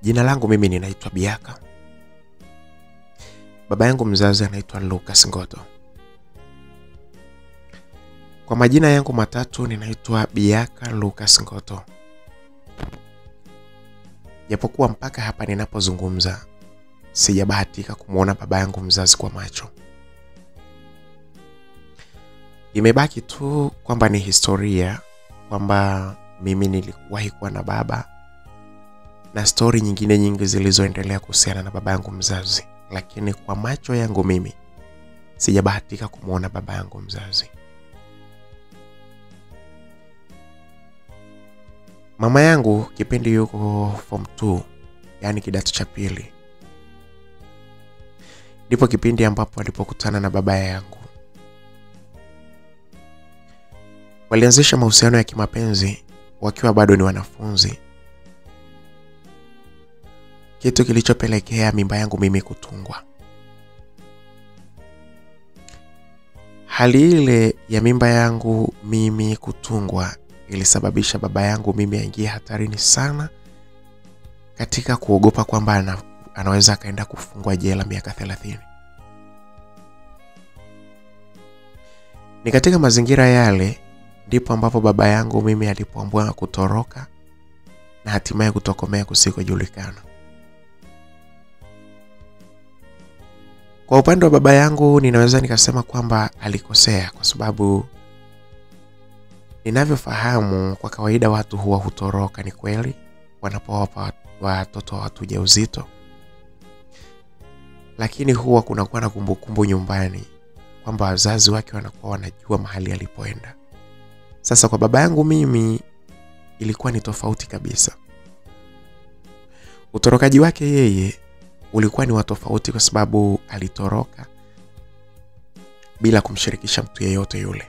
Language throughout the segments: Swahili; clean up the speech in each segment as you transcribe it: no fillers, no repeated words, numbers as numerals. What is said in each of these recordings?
Jina langu mimi ninaitwa Biaka. Baba yangu mzazi anaitwa Lucas Ngoto. Kwa majina yangu matatu ninaitwa Biaka Lucas Ngoto. Japokuwa mpaka hapa ninapozungumza sijabahatika kumuona baba yangu mzazi kwa macho. Imebaki tu kwamba ni historia kwamba mimi nilikuwahi kuwa na baba na story nyingine nyingi zilizoendelea kuhusiana na baba yangu mzazi, lakini kwa macho yangu mimi sijabahatika kumuona baba yangu mzazi. Mama yangu kipindi yuko form 2, yani kidato cha pili, ndipo kipindi ambapo alipokutana na baba yangu. Walianzisha mahusiano ya kimapenzi wakiwa bado ni wanafunzi, kitu kilichopelekea mimba yangu mimi kutungwa. Hali ile ya mimba yangu mimi kutungwa ilisababisha baba yangu mimi aingie hatarini sana, katika kuogopa kwamba anaweza akaenda kufungwa jela miaka 30. Ni katika mazingira yale ndipo ambapo baba yangu mimi alipoamua kutoroka na hatimaye kutokomea kusikojulikana. Kwa upande wa baba yangu ninaweza nikasema kwamba alikosea, kwa sababu ninavyofahamu kwa kawaida watu huwa hutoroka, ni kweli, wanapowapa watoto watu ujauzito, lakini huwa kunakuwa na kumbukumbu nyumbani kwamba wazazi wake wanakuwa wanajua mahali alipoenda. Sasa kwa baba yangu mimi ilikuwa ni tofauti kabisa. Utorokaji wake yeye ulikuwa ni wa tofauti, kwa sababu alitoroka bila kumshirikisha mtu yeyote yule.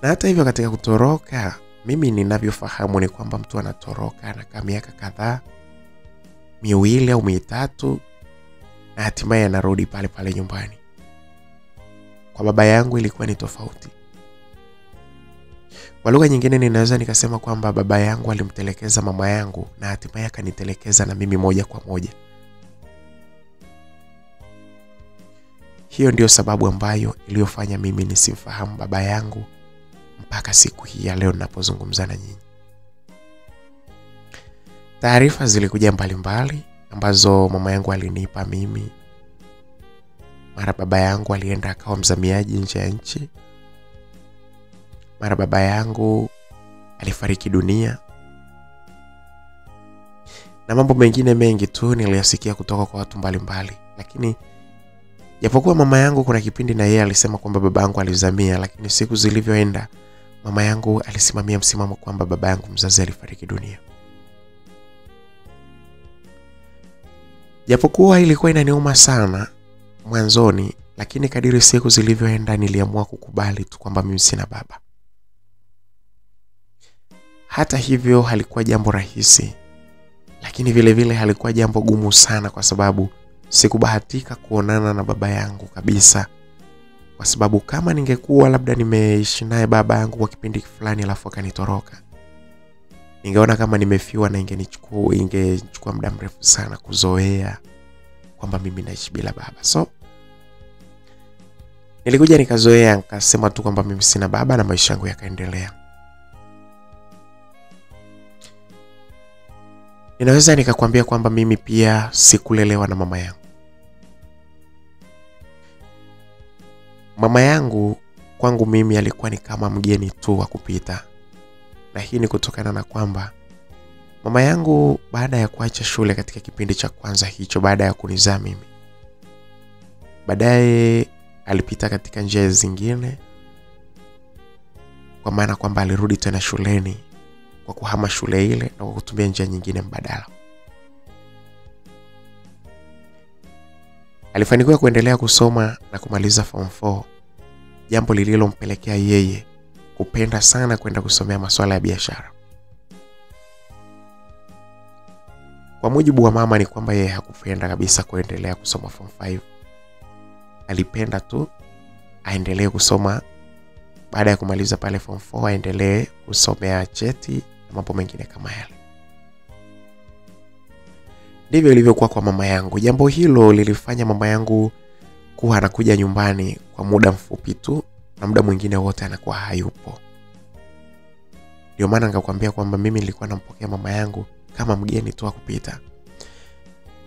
Na hata hivyo katika kutoroka, mimi ninavyofahamu ni kwamba mtu anatoroka anakaa miaka kadhaa, 2 au 3, na hatimaye anarudi pale pale nyumbani. Kwa baba yangu ilikuwa ni tofauti. Kwa lugha nyingine ninaweza nikasema kwamba baba yangu alimtelekeza mama yangu na hatimaye akanitelekeza na mimi moja kwa moja. Hiyo ndio sababu ambayo iliyofanya mimi nisimfahamu baba yangu mpaka siku hii ya leo ninapozungumza na nyinyi. Taarifa zilikuja mbalimbali ambazo mama yangu alinipa mimi. Mara baba yangu alienda akawa mzamiaji nje ya nchi. Mara baba yangu alifariki dunia. Na mambo mengine mengi tu niliyasikia kutoka kwa watu mbalimbali. Lakini japokuwa mama yangu kuna kipindi na yeye alisema kwamba baba yangu alizamia, lakini siku zilivyoenda mama yangu alisimamia msimamo kwamba baba yangu mzazi alifariki dunia. Japokuwa ilikuwa inaniuma sana mwanzoni, lakini kadiri siku zilivyoenda niliamua kukubali tu kwamba mimi sina baba. Hata hivyo halikuwa jambo rahisi, lakini vile vile halikuwa jambo gumu sana, kwa sababu sikubahatika kuonana na baba yangu kabisa. Kwa sababu kama ningekuwa labda nimeishi naye baba yangu kwa kipindi fulani alafu akanitoroka, ningeona kama nimefiwa na ingechukua muda mrefu sana kuzoea kwamba mimi naishi bila baba. So nilikuja nikazoea, nikasema tu kwamba mimi sina baba na maisha yangu yakaendelea. Ninaweza nikakwambia kwamba mimi pia sikulelewa na mama yangu. Mama yangu kwangu mimi alikuwa ni kama mgeni tu wa kupita. Na hii ni kutokana na kwamba mama yangu baada ya kuacha shule katika kipindi cha kwanza hicho, baada ya kunizaa mimi, baadaye alipita katika njia zingine, kwa maana kwamba alirudi tena shuleni kwa kuhama shule ile na kwa kutumia njia nyingine mbadala. Alifanikiwa kuendelea kusoma na kumaliza form 4, jambo lililompelekea yeye kupenda sana kwenda kusomea masuala ya biashara. Kwa mujibu wa mama ni kwamba yeye hakupenda kabisa kuendelea kusoma form 5. Alipenda tu aendelee kusoma, baada ya kumaliza pale form 4 aendelee kusomea cheti na mambo mengine kama yale. Ndivyo ilivyokuwa kwa mama yangu. Jambo hilo lilifanya mama yangu kuwa anakuja nyumbani kwa muda mfupi tu na muda mwingine wote anakuwa hayupo. Ndio maana nikakwambia kwamba mimi nilikuwa nampokea mama yangu kama mgeni tu wa kupita.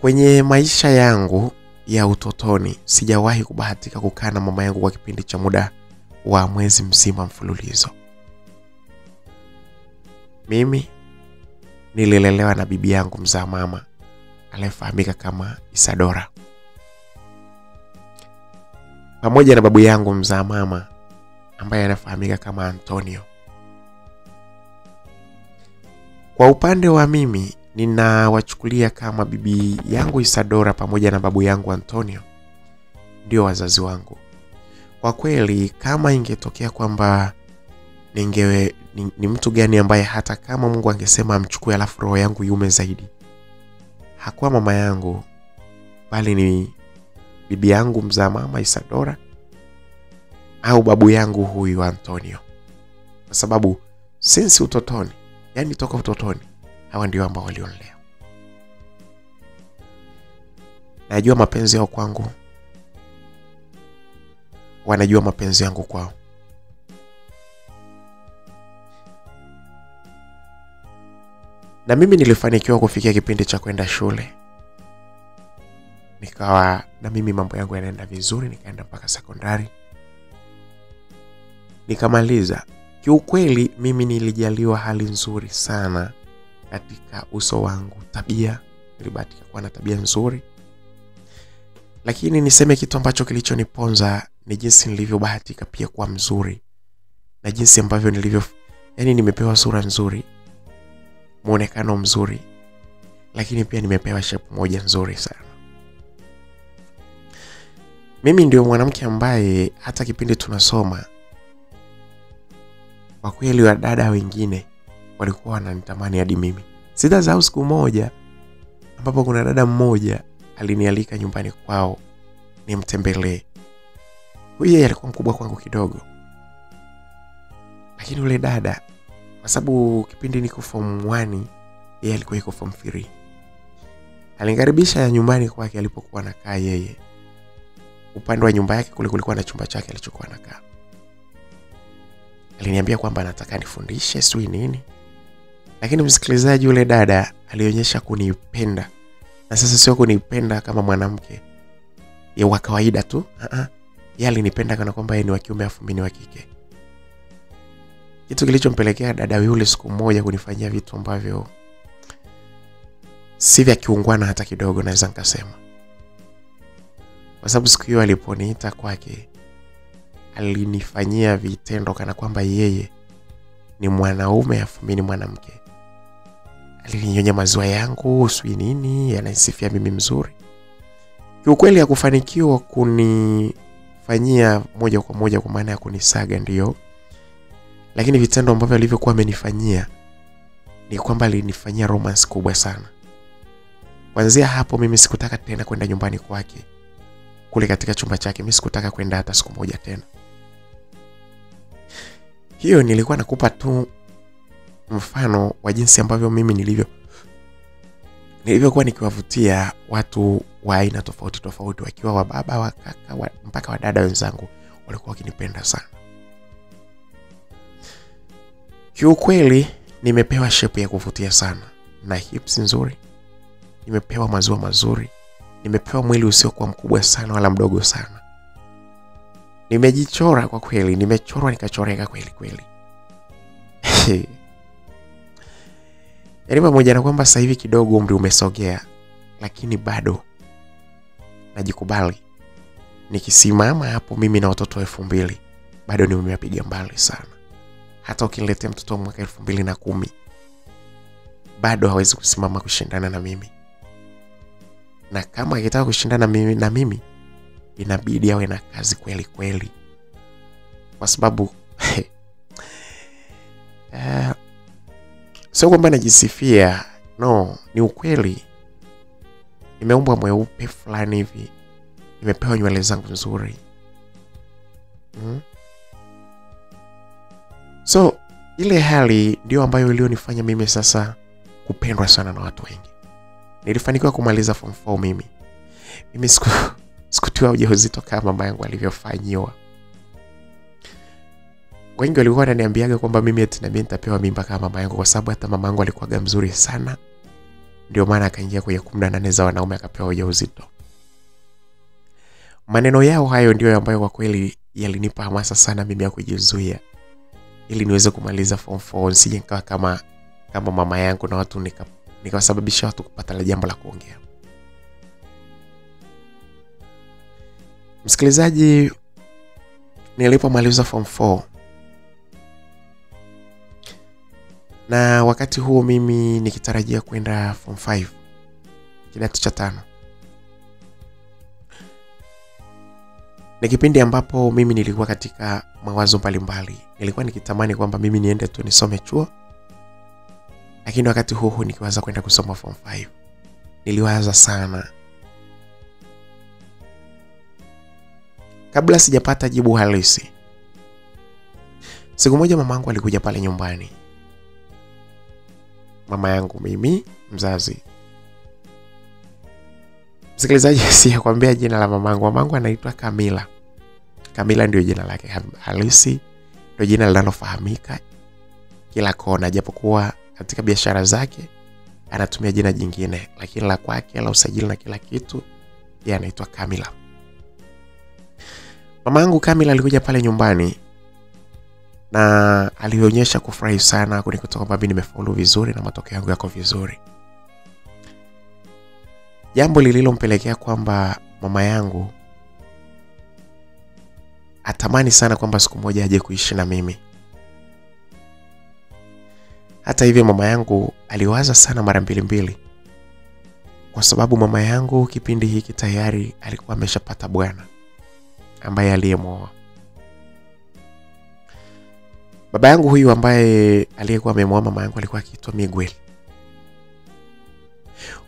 Kwenye maisha yangu ya utotoni sijawahi kubahatika kukaa na mama yangu kwa kipindi cha muda wa mwezi mzima mfululizo. Mimi nililelewa na bibi yangu mzaa mama aliyefahamika kama Isadora, pamoja na babu yangu mzaa mama ambaye anafahamika kama Antonio. Kwa upande wa mimi ninawachukulia kama bibi yangu Isadora pamoja na babu yangu Antonio ndio wazazi wangu. Kwa kweli kama ingetokea kwamba ni mtu gani ambaye hata kama Mungu angesema amchukue alafu roho yangu yume zaidi, hakuwa mama yangu bali ni bibi yangu mzaa mama Isadora au babu yangu huyu Antonio. Kwa sababu since utotoni, yani toka utotoni, hawa ndio ambao walionilea. Najua mapenzi yao kwangu, wanajua mapenzi yangu kwao. Na mimi nilifanikiwa kufikia kipindi cha kwenda shule. Nikawa na mimi mambo yangu yanaenda vizuri, nikaenda mpaka sekondari. Nikamaliza. Kiukweli mimi nilijaliwa hali nzuri sana katika uso wangu. Tabia, nilibahatika kuwa na tabia nzuri. Lakini niseme kitu ambacho kilichoniponza ni jinsi nilivyobahatika pia kuwa mzuri. Na jinsi ambavyo nimepewa sura nzuri, muonekano mzuri, lakini pia nimepewa shape moja nzuri sana. Mimi ndio mwanamke ambaye hata kipindi tunasoma, kwa kweli wadada wengine walikuwa wananitamani hadi mimi. Sitasahau siku moja ambapo kuna dada mmoja alinialika nyumbani kwao nimtembelee. Huyu alikuwa mkubwa kwangu kidogo. Lakini yule dada, kwa sababu kipindi niko form 1, yeye alikuwa yuko form 3. Alinikaribisha nyumbani kwake alipokuwa anakaa yeye. Upande wa nyumba yake kulikuwa na chumba chake alichokuwa anakaa. Aliniambia kwamba anataka nifundishe sui nini. Lakini msikilizaji, yule dada alionyesha kunipenda. Na sasa sio kunipenda kama mwanamke ya wa kawaida tu. Yeye alinipenda kana kwamba yeye ni wa kiume afu mimi ni wa kike. Kitu kilichompelekea dada yule siku moja kunifanyia vitu ambavyo si vya kiungwana hata kidogo, naweza nikasema. Kwa sababu siku hiyo aliponiita kwake, alinifanyia vitendo kana kwamba yeye ni mwanaume afu mimi ni mwanamke. Alininyonya maziwa yangu, sui nini, ananisifia mimi mzuri. Kiukweli hakufanikiwa kunifanyia moja kwa moja kwa maana ya kunisaga ndio. Lakini vitendo ambavyo alivyokuwa amenifanyia ni kwamba alinifanyia romance kubwa sana. Kuanzia hapo mimi sikutaka tena kwenda nyumbani kwake. Kule katika chumba chake mimi sikutaka kwenda hata siku moja tena. Hiyo nilikuwa nakupa tu mfano wa jinsi ambavyo mimi nilivyokuwa nikiwavutia watu wa aina tofauti tofauti, wakiwa wa baba, wa kaka, mpaka wadada wenzangu walikuwa wakinipenda sana. Kiukweli nimepewa shape ya kuvutia sana, na hips nzuri, nimepewa maziwa mazuri, nimepewa mwili usiokuwa mkubwa sana wala mdogo sana. Nimejichora kwa kweli, nimechorwa nikachoreka kweli kweli. Yaani pamoja na kwamba sasa hivi kidogo umri umesogea, lakini bado najikubali. Nikisimama hapo mimi na watoto 2000 bado nimewapiga mbali sana. Hata ukiniletea mtoto mwaka 2010 bado hawezi kusimama kushindana na mimi. Na kama akitaka kushindana na mimi inabidi awe na kazi kweli kweli. Kwa sababu sio kwamba najisifia, no, ni ukweli. Nimeumbwa mweupe fulani hivi. Nimepewa nywele zangu nzuri. So ile hali ndio ambayo ilionifanya mimi sasa kupendwa sana na watu wengi. nilifanikiwa kumaliza form 4 mimi. Mimi sikutiwa ujauzito kama mama yangu alivyofanyiwa. Wengi walikuwa wananiambiaga kwamba mimi eti na mimi nitapewa mimba kama mama yangu, kwa sababu hata mama yangu alikuwa mzuri sana. Ndio maana akaingia kwenye 18 za wanaume akapewa ujauzito. Maneno yao hayo ndio ambayo kwa kweli yalinipa hamasa sana mimi ya kujizuia, ili niweze kumaliza form 4 nisije nikawa kama mama yangu na watu nikawasababisha watu kupata la jambo la kuongea. Msikilizaji, nilipomaliza form 4 na wakati huo mimi nikitarajia kwenda form 5 kidato cha 5. Ni kipindi ambapo mimi nilikuwa katika mawazo mbalimbali. Nilikuwa nikitamani kwamba mimi niende tu nisome chuo. Lakini wakati huo nikiwaza kwenda kusoma form 5. Niliwaza sana. Kabla sijapata jibu halisi, siku moja mamangu alikuja pale nyumbani. Mama yangu mimi mzazi. Msikilizaji, siyakwambia jina la mamangu. Mamangu anaitwa Kamila. Kamila ndio jina lake halisi, ndio jina linalofahamika kila kona, japokuwa katika biashara zake anatumia jina jingine, lakini la kwake la usajili na kila kitu yeye anaitwa Kamila. Mamangu Kamila alikuja pale nyumbani na alionyesha kufurahi sana kunikuta kwamba mimi nimefaulu vizuri na matokeo yangu yako vizuri. Jambo lililompelekea kwamba mama yangu atamani sana kwamba siku moja aje kuishi na mimi. Hata hivyo mama yangu aliwaza sana mara mbili, kwa sababu mama yangu kipindi hiki tayari alikuwa ameshapata bwana ambaye aliyemuoa. Baba yangu huyu ambaye aliyekuwa amemuoa mama yangu alikuwa akiitwa Miguel.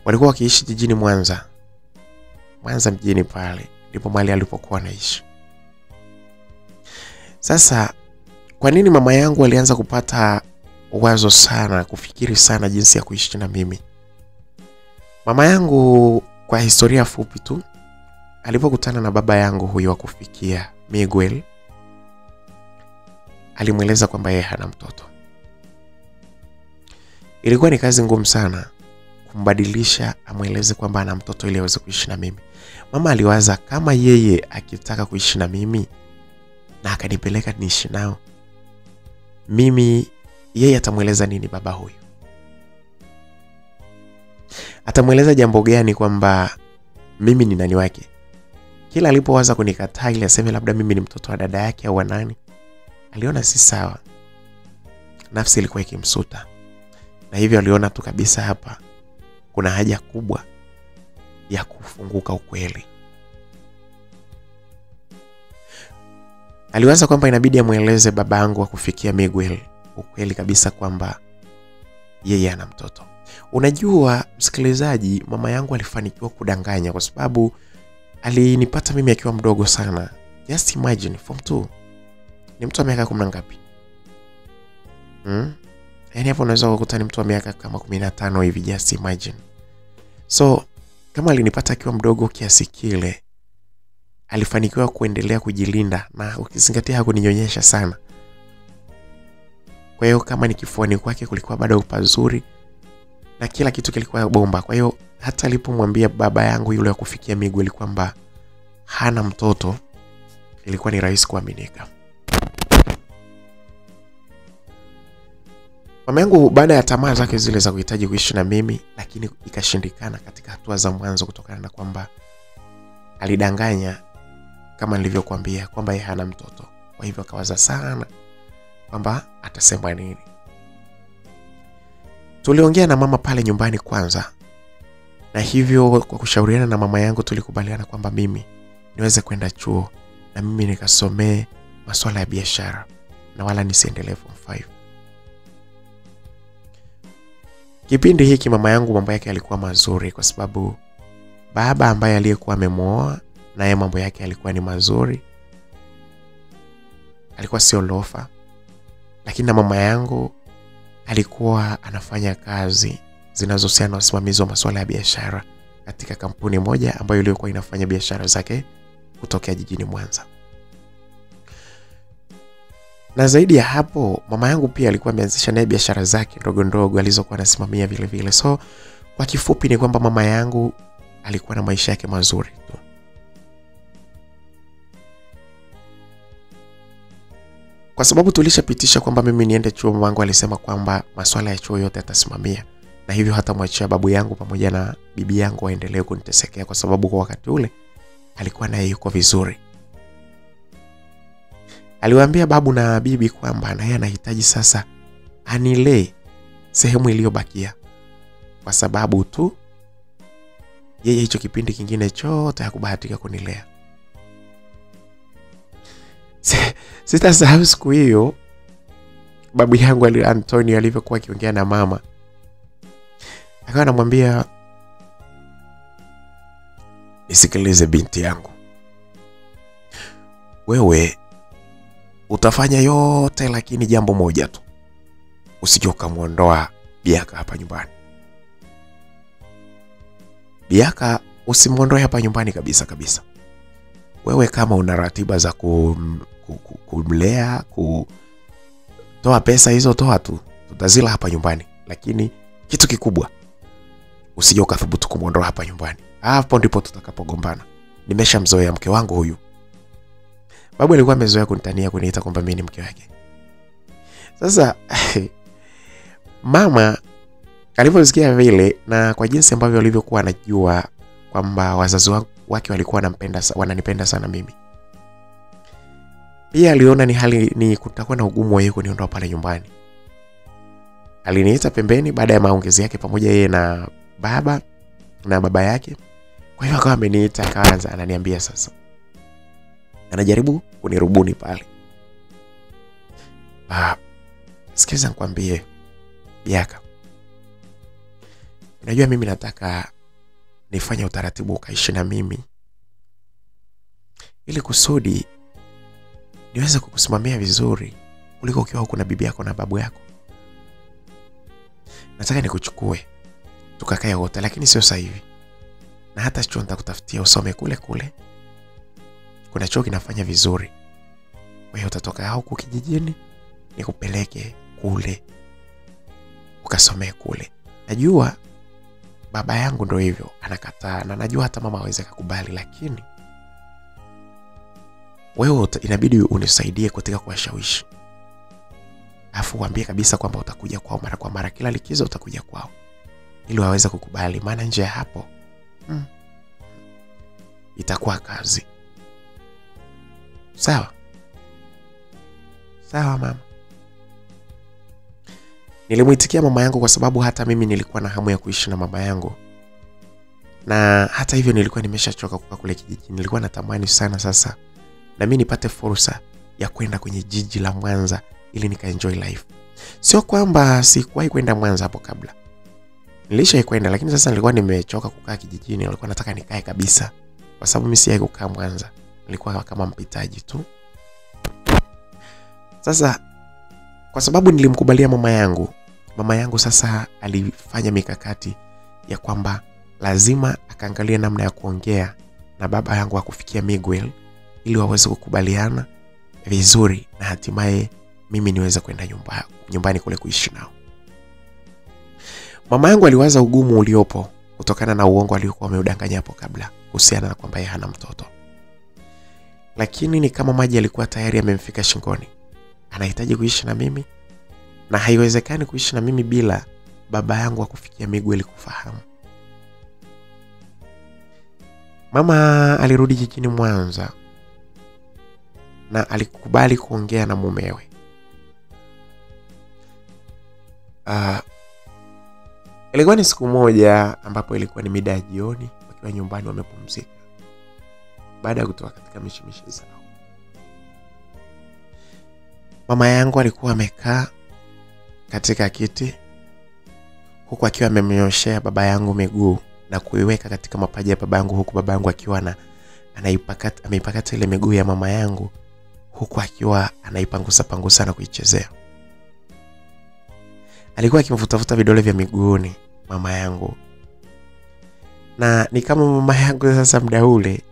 Walikuwa wakiishi jijini Mwanza mjini pale, ndipo mahali alipokuwa anaishi. Sasa kwa nini mama yangu alianza kupata wazo sana, kufikiri sana jinsi ya kuishi na mimi? Mama yangu, kwa historia fupi tu, alipokutana na baba yangu huyo wa kufikia Miguel, alimueleza kwamba yeye hana mtoto. Ilikuwa ni kazi ngumu sana kumbadilisha amueleze kwamba ana mtoto ili aweze kuishi na mimi. Mama aliwaza kama yeye akitaka kuishi na mimi na akanipeleka niishi nao, mimi yeye atamueleza nini baba huyu? Atamueleza jambo gani kwamba mimi ni nani wake? Kila alipowaza kunikataa ili aseme labda mimi ni mtoto wa dada yake au nani, aliona si sawa. Nafsi ilikuwa ikimsuta. Na hivyo aliona tu kabisa hapa kuna haja kubwa ya kufunguka ukweli. Aliwaza kwamba inabidi amueleze babangu wa kufikia Miguel ukweli kabisa kwamba yeye ana mtoto. Unajua msikilizaji, mama yangu alifanikiwa kudanganya kwa sababu alinipata mimi akiwa mdogo sana. Just imagine, form 2. Ni mtu wa miaka 10 ngapi? Yaani hapo unaweza kukuta ni mtu wa miaka kama 15 hivi, just imagine. So kama alinipata akiwa mdogo kiasi kile, alifanikiwa kuendelea kujilinda, na ukizingatia hakuninyonyesha sana. Kwa hiyo kama ni kifuani kwake kulikuwa bado pazuri na kila kitu kilikuwa bomba. Kwa hiyo hata alipomwambia baba yangu yule wa kufikia Miguel kwamba hana mtoto, ilikuwa ni rahisi kuaminika. Mama yangu baada ya tamaa zake zile za kuhitaji kuishi na mimi, lakini ikashindikana katika hatua za mwanzo kutokana na kwamba alidanganya kama nilivyokuambia kwamba yeye hana mtoto. Kwa hivyo akawaza sana kwamba atasema nini. Tuliongea na mama pale nyumbani kwanza, na hivyo kwa kushauriana na mama yangu tulikubaliana kwamba mimi niweze kwenda chuo na mimi nikasomee masuala ya biashara na wala nisiendelee form 5. Kipindi hiki mama yangu mambo yake yalikuwa mazuri kwa sababu baba ambaye aliyekuwa amemuoa naye mambo yake yalikuwa ni mazuri. Alikuwa sio lofa. Lakini na mama yangu alikuwa anafanya kazi zinazohusiana na usimamizi wa masuala ya biashara katika kampuni moja ambayo ilikuwa inafanya biashara zake kutokea jijini Mwanza. Na zaidi ya hapo, mama yangu pia alikuwa ameanzisha naye biashara zake ndogo ndogo alizokuwa anasimamia vile vile. So kwa kifupi ni kwamba mama yangu alikuwa na maisha yake mazuri tu. Kwa sababu tulishapitisha kwamba mimi niende chuo, mama yangu alisema kwamba masuala ya chuo yote atasimamia, na hivyo hata mwachia babu yangu pamoja na bibi yangu waendelee kunitesekea, kwa sababu kwa wakati ule alikuwa naye yuko vizuri. Aliwaambia babu na bibi kwamba naye anahitaji sasa anilee sehemu iliyobakia, kwa sababu tu yeye hicho kipindi kingine chote hakubahatika kunilea. Sitasahau siku hiyo babu yangu Antonio alivyokuwa akiongea na mama. Akawa anamwambia, nisikilize binti yangu, wewe utafanya yote, lakini jambo moja tu, usije ukamuondoa Biaka hapa nyumbani. Biaka usimuondoe hapa nyumbani kabisa kabisa. Wewe kama una ratiba za kumlea, kutoa pesa hizo toa tu, tutazila hapa nyumbani, lakini kitu kikubwa, usije ukathubutu kumuondoa hapa nyumbani. Hapo ndipo tutakapogombana. Nimeshamzoea mke wangu huyu. Babu alikuwa amezoea kunitania, kuniita kwamba mimi ni mke wake. Sasa mama alivyosikia vile, na kwa jinsi ambavyo alivyokuwa anajua kwamba wazazi wake walikuwa wananipenda sana mimi, pia aliona ni kutakuwa na ugumu wa yeye kuniondoa pale nyumbani. Aliniita pembeni baada ya maongezi yake pamoja yeye na baba yake. Kwa hiyo akawa ameniita, akaanza ananiambia sasa, anajaribu kunirubuni pale. Sikiza nikwambie Biaka, unajua mimi nataka nifanye utaratibu ukaishi na mimi, ili kusudi niweze kukusimamia vizuri kuliko ukiwa huko na bibi yako na babu yako. Nataka nikuchukue tukakae wote, lakini sio sasa hivi. Na hata chuo nitakutafutia usome kule kule. Kuna chuo kinafanya vizuri. Kwa hiyo utatoka huko kijijini nikupeleke kule ukasome kule. Najua baba yangu ndio hivyo anakataa, na najua hata mama hawezi kukubali, lakini wewe inabidi unisaidie katika kuwashawishi. Afu waambie kabisa kwamba utakuja kwao mara kwa mara, kila likizo utakuja kwao, ili waweze kukubali, maana nje ya hapo itakuwa kazi. Sawa? Sawa mama. Nilimuitikia mama yangu kwa sababu hata mimi nilikuwa na hamu ya kuishi na mama yangu. Na hata hivyo nilikuwa nimeshachoka kukaa kule kijijini. Nilikuwa natamani sana sasa na mimi nipate fursa ya kwenda kwenye jiji la Mwanza ili nika-enjoy life. Sio kwamba sikuwahi kwenda Mwanza hapo kabla. Nilishakwenda, lakini sasa nilikuwa nimechoka kukaa kijijini. Nilikuwa nataka nikae kabisa, kwa sababu mimi sijawahi kukaa Mwanza. Nilikuwa kama mpitaji tu. Sasa kwa sababu nilimkubalia mama yangu sasa alifanya mikakati ya kwamba lazima akaangalia namna ya kuongea na baba yangu akufikia Miguel ili waweze kukubaliana vizuri, na hatimaye mimi niweze kwenda nyumbani kule kuishi nao. Mama yangu aliwaza ugumu uliopo kutokana na uongo aliokuwa ameudanganya hapo kabla kuhusiana na kwamba yeye hana mtoto. Lakini ni kama maji alikuwa tayari yamemfika shingoni. Anahitaji kuishi na mimi, na haiwezekani kuishi na mimi bila baba yangu akufikia Miguel kufahamu. Mama alirudi jijini Mwanza na alikubali kuongea na mumewe. Ilikuwa ni siku moja ambapo ilikuwa ni mida ya jioni, wakiwa nyumbani wamepumzika baada ya kutoka katika mishimishi zao. Mama yangu alikuwa amekaa katika kiti huku akiwa amemnyoshea baba yangu miguu na kuiweka katika mapaja ya baba yangu, huku baba yangu akiwa ameipakata ile miguu ya mama yangu huku akiwa anaipangusa na kuichezea. Alikuwa akimvuta vidole vya miguuni mama yangu. Na ni kama mama yangu sasa muda ule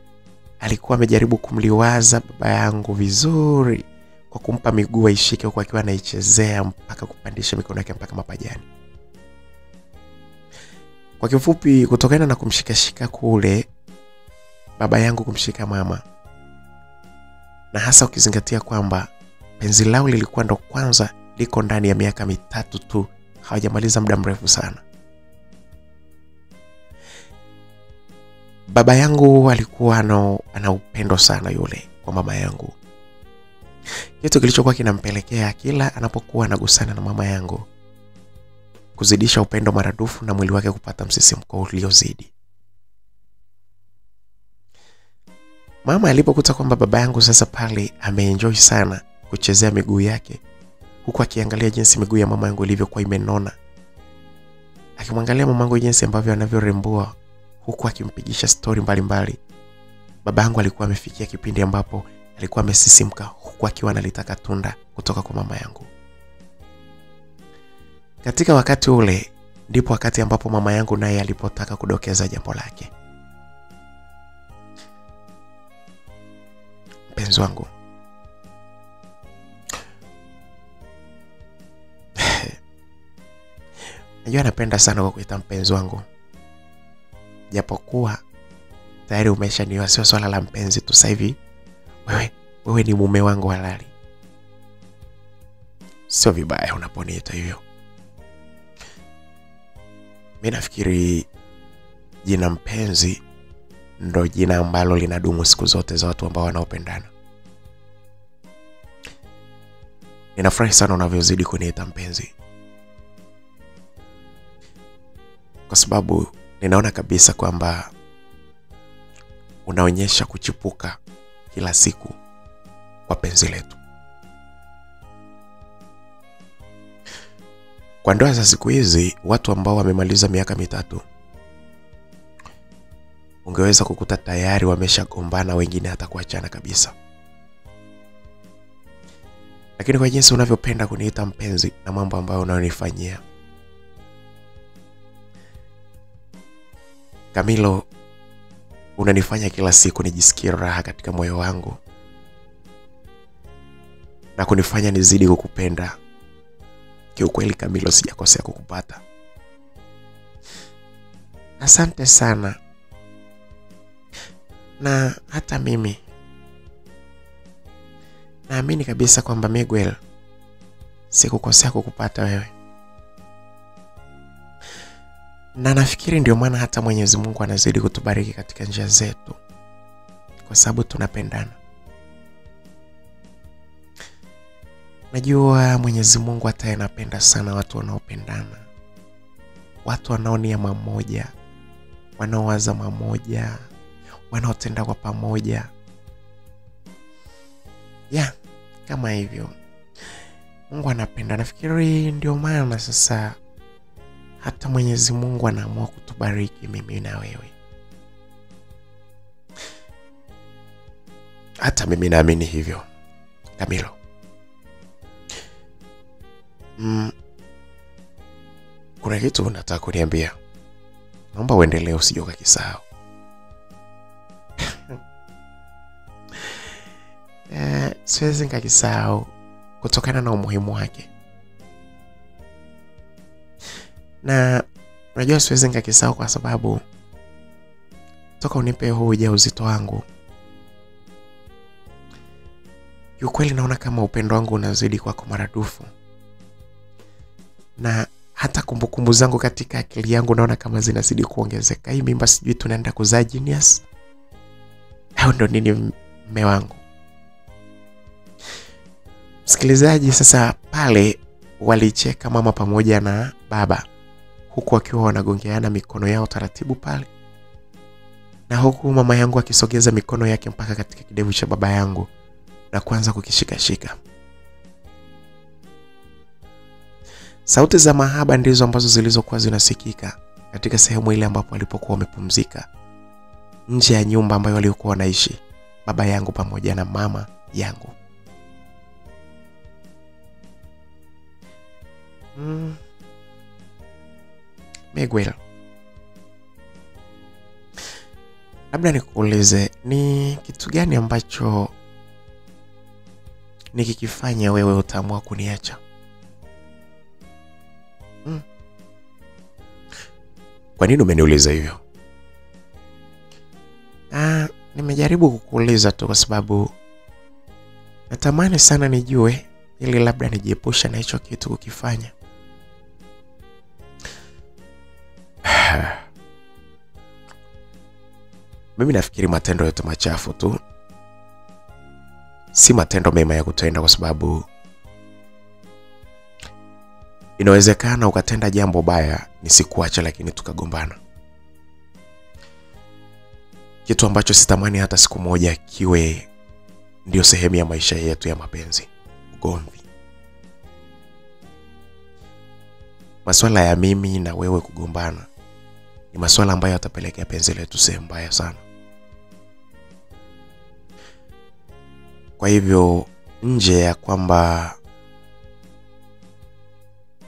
alikuwa amejaribu kumliwaza baba yangu vizuri kwa kumpa miguu aishike huku akiwa anaichezea mpaka kupandisha mikono yake mpaka mapajani. Kwa kifupi, kutokana na kumshika kule baba yangu kumshika mama, na hasa ukizingatia kwamba penzi lao lilikuwa ndo kwanza liko ndani ya miaka 3 tu, hawajamaliza muda mrefu sana. Baba yangu alikuwa ana upendo sana yule kwa mama yangu. Kitu kilichokuwa kinampelekea kila anapokuwa anagusana na mama yangu kuzidisha upendo maradufu na mwili wake kupata msisimko uliozidi. Mama alipokuta kwamba baba yangu sasa pale ameenjoy sana kuchezea miguu yake, huku akiangalia jinsi miguu ya mama yangu ilivyokuwa imenona, akimwangalia mama yangu jinsi ambavyo anavyorembua huku akimpigisha story mbalimbali, baba yangu alikuwa amefikia kipindi ambapo alikuwa amesisimka huku akiwa analitaka tunda kutoka kwa mama yangu. Katika wakati ule ndipo wakati ambapo mama yangu naye alipotaka kudokeza jambo lake. Mpenzi wangu, najua napenda sana kukuita mpenzi wangu, japokuwa tayari umeshanioa, sio swala la mpenzi tu sasa hivi. Wewe ni mume wangu halali. Sio vibaya unaponiita hivyo. Mimi nafikiri jina mpenzi ndo jina ambalo linadumu siku zote za watu ambao wanaopendana. Ninafurahi sana unavyozidi kuniita mpenzi, kwa sababu ninaona kabisa kwamba unaonyesha kuchipuka kila siku kwa penzi letu. Kwa ndoa za siku hizi, watu ambao wamemaliza miaka 3 ungeweza kukuta tayari wameshagombana, wengine hata kuachana kabisa. Lakini kwa jinsi unavyopenda kuniita mpenzi na mambo ambayo unanifanyia, Camilo, unanifanya kila siku nijisikie raha katika moyo wangu na kunifanya nizidi kukupenda. Kiukweli Camilo, sijakosea kukupata. Asante sana. Na hata mimi naamini kabisa kwamba Miguel, sikukosea kukupata wewe. Na nafikiri ndio maana hata Mwenyezi Mungu anazidi kutubariki katika njia zetu, kwa sababu tunapendana. Najua Mwenyezi Mungu hata anapenda sana watu wanaopendana, watu wanaonia mamoja, wanaowaza mamoja, wanaotenda kwa pamoja. Kama hivyo Mungu anapenda. Nafikiri ndio maana sasa hata Mwenyezi Mungu anaamua kutubariki mimi na wewe. Hata mimi naamini hivyo, Camilo. Kuna kitu nataka kuniambia. Naomba uendelee, usije ukakisahau. Siwezi nikakisahau kutokana na umuhimu wake. Na unajua siwezi nikakisahau kwa sababu toka unipe huu ujauzito wangu, ukweli naona kama upendo wangu unazidi kwako maradufu. Na hata kumbukumbu zangu katika akili yangu naona kama zinazidi kuongezeka. Hii mimba sijui tunaenda kuzaa genius au ndo nini, mume wangu? Msikilizaji, sasa pale walicheka mama pamoja na baba, huku wakiwa wanagongeana mikono yao taratibu pale, na huku mama yangu akisogeza mikono yake mpaka katika kidevu cha baba yangu na kuanza kukishika. Sauti za mahaba ndizo ambazo zilizokuwa zinasikika katika sehemu ile ambapo walipokuwa wamepumzika nje ya nyumba ambayo walikuwa wanaishi baba yangu pamoja na mama yangu. Miguel, labda nikuulize, ni kitu gani ambacho nikikifanya wewe utaamua kuniacha? Kwa nini umeniuliza hivyo? Nimejaribu kukuuliza tu kwa sababu natamani sana nijue, ili labda nijiepusha na hicho kitu kukifanya. Mimi nafikiri matendo yote machafu tu, si matendo mema ya kutenda, kwa sababu inawezekana ukatenda jambo baya nisikuacha lakini tukagombana. Kitu ambacho sitamani hata siku moja kiwe ndio sehemu ya maisha yetu ya mapenzi, ugomvi. Masuala ya mimi na wewe kugombana ni masuala ambayo yatapelekea penzi letu sehemu mbaya sana. Kwa hivyo nje ya kwamba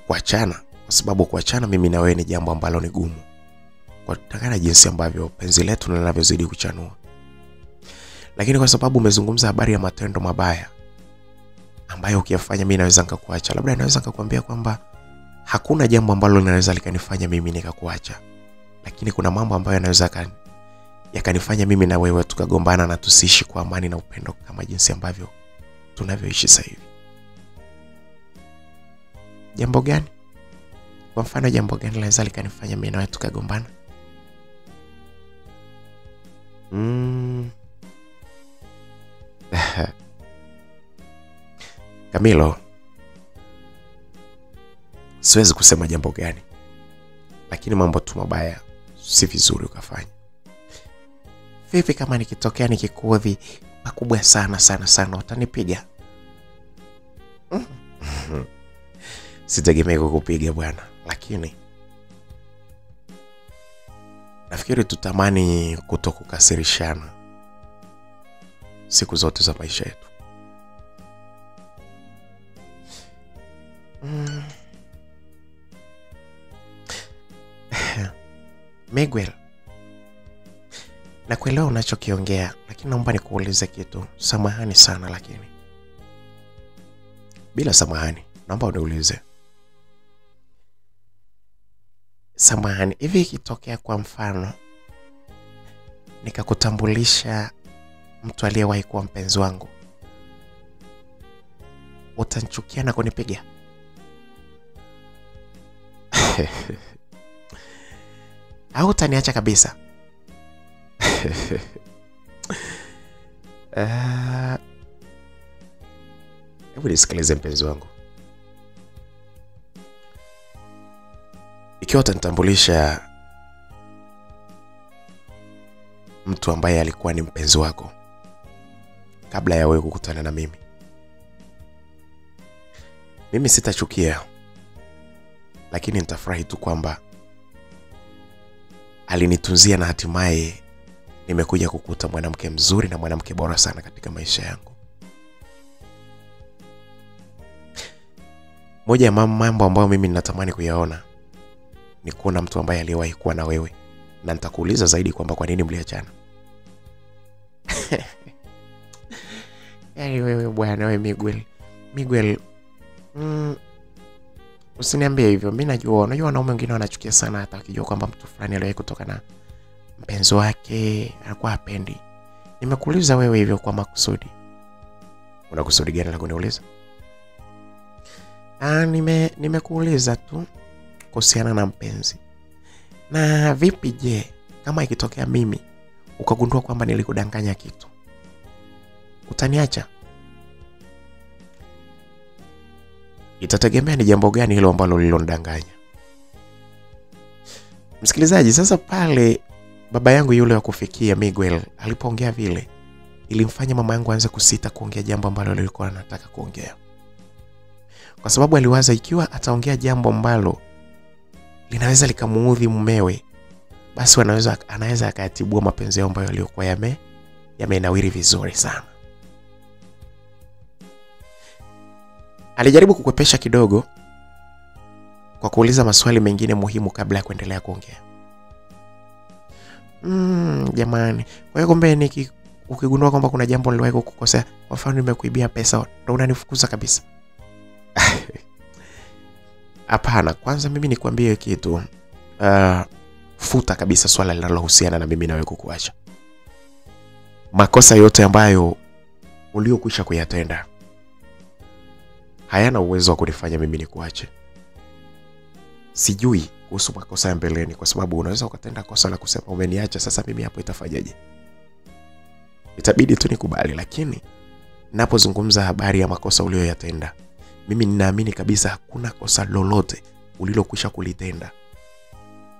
kuachana, kwa sababu kuachana mimi na wewe ni jambo ambalo ni gumu, kwa kutokana jinsi ambavyo penzi letu linavyozidi kuchanua. Lakini kwa sababu umezungumza habari ya matendo mabaya ambayo ukiyafanya mimi naweza nikakuacha, labda naweza nikakwambia kwamba hakuna jambo ambalo linaweza likanifanya mimi nikakuacha, lakini kuna mambo ambayo yanaweza yakanifanya mimi na wewe tukagombana na tusiishi kwa amani na upendo kama jinsi ambavyo tunavyoishi sasa hivi. Jambo gani? Kwa mfano jambo gani linaweza likanifanya mimi na wewe tukagombana? Camilo, siwezi kusema jambo gani, lakini mambo tu mabaya si vizuri ukafanya. Vipi kama nikitokea nikikuudhi makubwa sana utanipiga? Sitegemei kukupiga bwana, lakini nafikiri tutamani kutokukasirishana siku zote za maisha yetu. Miguel, nakuelewa unachokiongea, lakini naomba nikuulize kitu. Samahani sana lakini. Bila samahani, naomba uniulize. Samahani, hivi ikitokea kwa mfano nikakutambulisha mtu aliyewahi kuwa mpenzi wangu, utanichukia na kunipiga? Au utaniacha kabisa? Hebu nisikilize mpenzi wangu. Ikiwa utanitambulisha mtu ambaye alikuwa ni mpenzi wako kabla ya wewe kukutana na mimi sitachukia, lakini nitafurahi tu kwamba alinitunzia na hatimaye nimekuja kukuta mwanamke mzuri na mwanamke bora sana katika maisha yangu. Moja ya mambo ambayo mimi ninatamani kuyaona ni kuona mtu ambaye aliyewahi kuwa na wewe, na nitakuuliza zaidi kwamba kwa nini mliachana. Yaani wewe bwana, wewe Miguel, usiniambie hivyo. Mimi najua, unajua wanaume wengine wanachukia sana hata wakijua kwamba mtu fulani aliwahi kutoka na mpenzi wake alikuwa hapendi. Nimekuuliza wewe hivyo kwa makusudi. Una kusudi gani la kuniuliza? Nimekuuliza tu kuhusiana na mpenzi. Na vipi je, kama ikitokea mimi ukagundua kwamba nilikudanganya kitu, utaniacha? Itategemea ni jambo gani hilo ambalo lilonidanganya. Msikilizaji, sasa pale baba yangu yule wa kufikia Miguel alipoongea vile, ilimfanya mama yangu aanze kusita kuongea jambo ambalo lilikuwa anataka kuongea. Kwa sababu aliwaza ikiwa ataongea jambo ambalo linaweza likamuudhi mumewe, basi anaweza akayatibua mapenzi yao ambayo yalikuwa yamenawiri vizuri sana. Alijaribu kukwepesha kidogo kwa kuuliza maswali mengine muhimu kabla ya kuendelea kuongea. Jamani, kwa hiyo kumbe ukigundua kwamba kuna jambo niliwahi kukukosea, kwa mfano nimekuibia pesa, ndio unanifukuza kabisa? Hapana, kwanza mimi nikwambie kitu. Futa kabisa swala linalohusiana na mimi na wewe kukuacha. Makosa yote ambayo uliokwisha kuyatenda hayana uwezo wa kunifanya mimi nikuache. Sijui kuhusu makosa ya mbeleni, kwa sababu unaweza ukatenda kosa la kusema umeniacha, sasa mimi hapo itafanyaje? Itabidi tu nikubali, lakini ninapozungumza habari ya makosa uliyoyatenda, mimi ninaamini kabisa hakuna kosa lolote ulilokwisha kulitenda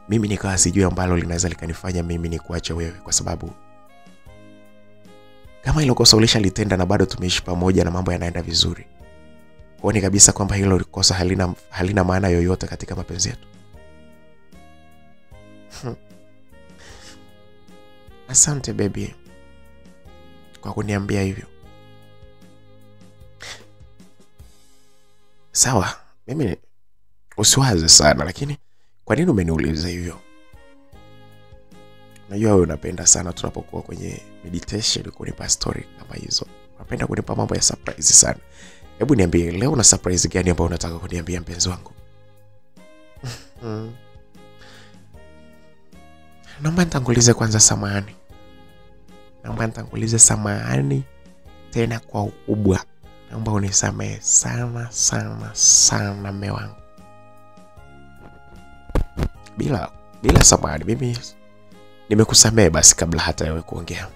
mimi nikawa sijui ambalo linaweza likanifanya mimi nikuache wewe, kwa sababu kama hilo kosa ulishalitenda na bado tumeishi pamoja na mambo yanaenda vizuri, huoni kabisa kwamba hilo kosa halina maana yoyote katika mapenzi yetu? Asante baby kwa kuniambia hivyo. Sawa, mimi usiwaze sana, lakini kwa nini umeniuliza hivyo? Najua wewe unapenda sana tunapokuwa kwenye meditation kunipa story kama hizo. Unapenda kunipa mambo ya surprise sana. Hebu niambie leo una surprise gani ambayo unataka kuniambia mpenzi wangu? Naomba nitangulize kwanza samahani. Naomba nitangulize samahani tena kwa ukubwa. Naomba unisamehe sana sana sana mume wangu. Bila samahani, mimi nimekusamehe basi kabla hata wewe kuongea,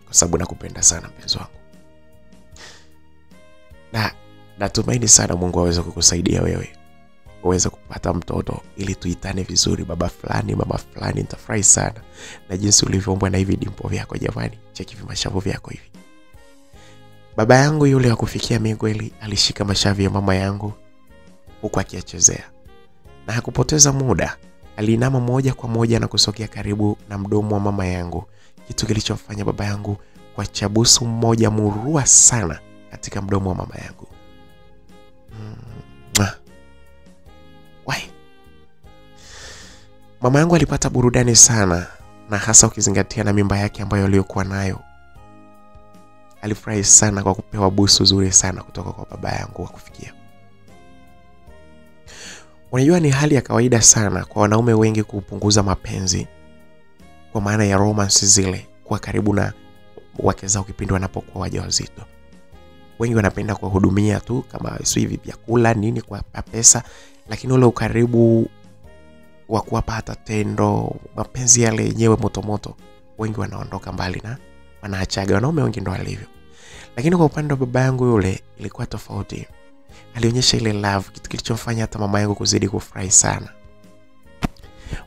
kwa sababu nakupenda sana mpenzi wangu. Na natumaini sana Mungu aweze kukusaidia wewe uweze kupata mtoto ili tuitane vizuri, baba fulani mama fulani. Nitafurahi sana na jinsi ulivyoombwa na hivi dimpo vyako jamani. Cheki vimashavu vyako hivi. Baba yangu yule wa kufikia migweli alishika mashavu ya mama yangu huku akiachezea, na hakupoteza muda. Aliinama moja kwa moja na kusogea karibu na mdomo wa mama yangu, kitu kilichofanya baba yangu kwa chabusu mmoja murua sana katika mdomo wa mama yangu. Wai. Mama yangu alipata burudani sana, na hasa ukizingatia na mimba yake ambayo aliyokuwa nayo. Alifurahi sana kwa kupewa busu zuri sana kutoka kwa baba yangu wa kufikia. Unajua ni hali ya kawaida sana kwa wanaume wengi kupunguza mapenzi, kwa maana ya romance zile, kwa karibu na wake zao kipindi wanapokuwa wajawazito. Wengi wanapenda kuwahudumia tu kama hivi vyakula nini kwa pesa, lakini ule ukaribu wa kuwapa hata tendo, mapenzi yale yenyewe moto moto, wengi wanaondoka mbali na wanaachaga. Wanaume wengi ndo walivyo. Lakini kwa upande wa baba yangu yule ilikuwa tofauti. Alionyesha ile love, kitu kilichomfanya hata mama yangu kuzidi kufurahi sana.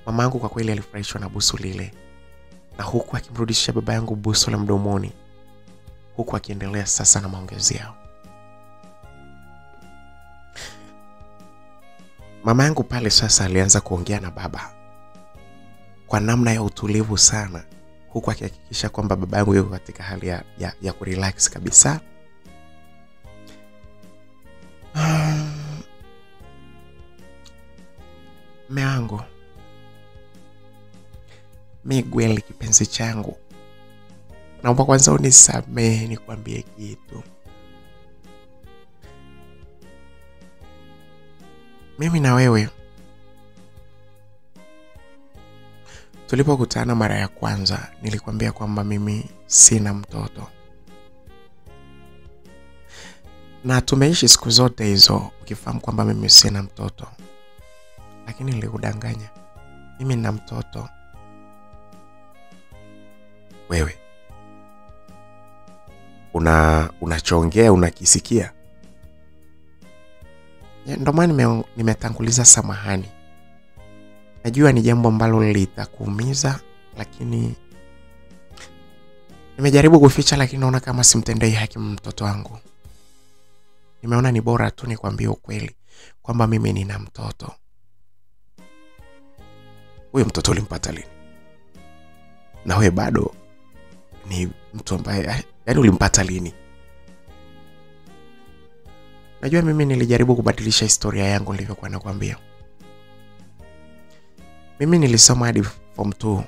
Mama yangu kwa kweli alifurahishwa na busu lile, na huku akimrudishia baba yangu busu la mdomoni, huku akiendelea sasa na maongezi yao. Mama yangu pale sasa alianza kuongea na baba kwa namna ya utulivu sana, huku akihakikisha kwamba baba yangu yuko katika hali ya kurelax kabisa. Mume wangu, Miguel kipenzi changu, naomba kwanza unisamehe nikwambie kitu. Mimi na wewe tulipokutana mara ya kwanza nilikwambia kwamba mimi sina mtoto, na tumeishi siku zote hizo ukifahamu kwamba mimi sina mtoto, lakini nilikudanganya. Mimi nina mtoto. Wewe unachongea unakisikia? Ndio maana nimetanguliza samahani. Najua ni jambo ambalo litakuumiza, lakini nimejaribu kuficha, lakini naona kama simtendei haki mtoto wangu. Nimeona ni bora tu nikwambie ukweli kwamba mimi nina mtoto. Huyo mtoto ulimpata lini? Na wewe bado ni mtu ambaye yaani ulimpata lini? Najua mimi nilijaribu kubadilisha historia yangu nilivyokuwa nakwambia. Mimi nilisoma hadi form 2.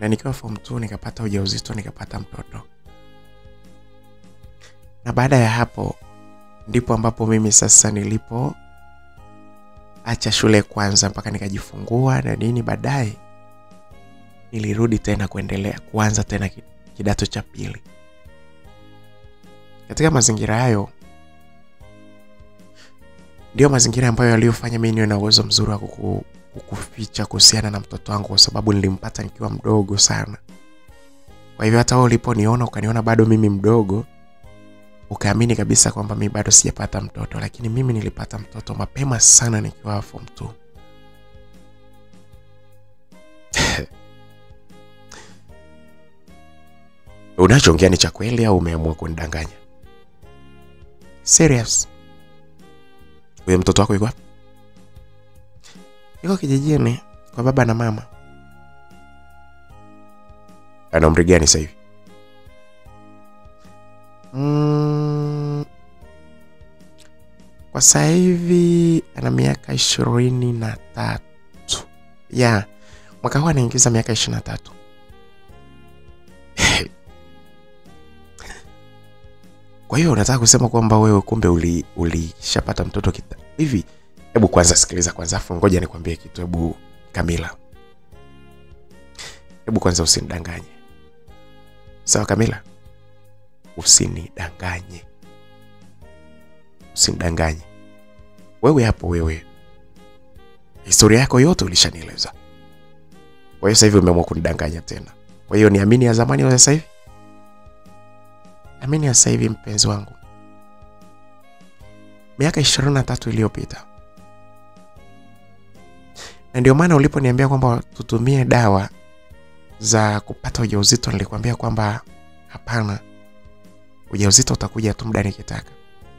Na nikiwa form 2 nikapata ujauzito, nikapata mtoto. Na baada ya hapo ndipo ambapo mimi sasa nilipo acha shule kwanza mpaka nikajifungua na nini. Baadaye nilirudi tena kuanza tena kidato cha pili. Katika mazingira hayo ndio mazingira ambayo yaliyofanya mimi niwe na uwezo mzuri wa kukuficha kuhusiana na mtoto wangu, kwa sababu nilimpata nikiwa mdogo sana. Kwa hivyo hata wewe uliponiona ukaniona bado mimi mdogo, ukaamini kabisa kwamba mimi bado sijapata mtoto, lakini mimi nilipata mtoto mapema sana nikiwa form 2. Unachoongea ni cha kweli au umeamua kunidanganya? Serious? Wewe mtoto wako yuko wapi? Yuko kijijini kwa baba na mama. Ana umri gani sasa hivi? Kwa sasa hivi ana miaka 23. Ya, mwaka huu anaingiza miaka 23. Kwa hiyo unataka kusema kwamba wewe kumbe ulishapata mtoto hivi? Hebu kwanza sikiliza kwanza, afu ngoja nikwambie kitu. Hebu Kamila, hebu kwanza usinidanganye. Sawa Kamila? Usinidanganye. Usinidanganye. Wewe historia yako yote ulishanieleza. Kwa hiyo sasa hivi umeamua kunidanganya tena. Kwa hiyo niamini ya zamani au sasa hivi? Amini ya sasa hivi mpenzi wangu. Miaka 23 iliyopita. Na ndio maana uliponiambia kwamba tutumie dawa za kupata ujauzito, nilikwambia kwamba hapana, ujauzito utakuja tu muda nikitaka.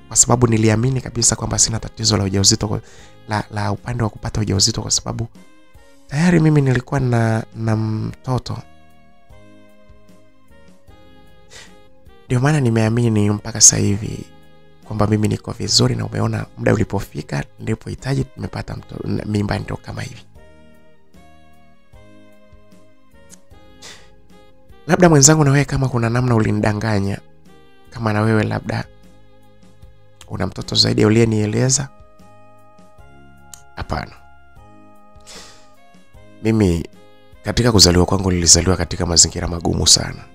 Kwa sababu niliamini kabisa kwamba sina tatizo la ujauzito, la upande wa kupata ujauzito, kwa sababu tayari mimi nilikuwa na mtoto. Ndio maana nimeamini mpaka sasa hivi kwamba mimi niko vizuri, na umeona muda ulipofika nilipohitaji nimepata mimba, ndio kama hivi. Labda mwenzangu, na wewe kama kuna namna ulinidanganya, kama na wewe labda una mtoto zaidi ya uliyenieleza. Hapana. Mimi katika kuzaliwa kwangu nilizaliwa katika mazingira magumu sana.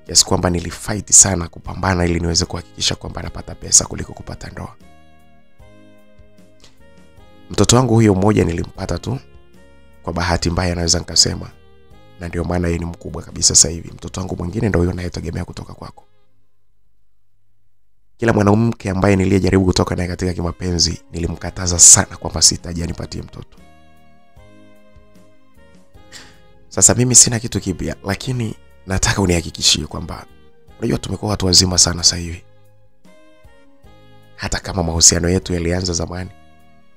Kiasi kwamba nilifight sana kupambana ili niweze kuhakikisha kwamba napata pesa kuliko kupata ndoa. Mtoto wangu huyo mmoja nilimpata tu kwa bahati mbaya, naweza nikasema, na ndio maana yeye ni mkubwa kabisa sasa hivi. Mtoto wangu mwingine ndio huyo nayetegemea kutoka kwako. Kila mwanamke ambaye niliyejaribu kutoka naye katika kimapenzi nilimkataza sana kwamba sitaji anipatie mtoto. Sasa mimi sina kitu kipya, lakini nataka unihakikishie kwamba unajua tumekuwa watu wazima sana sasa hivi. Hata kama mahusiano yetu yalianza zamani,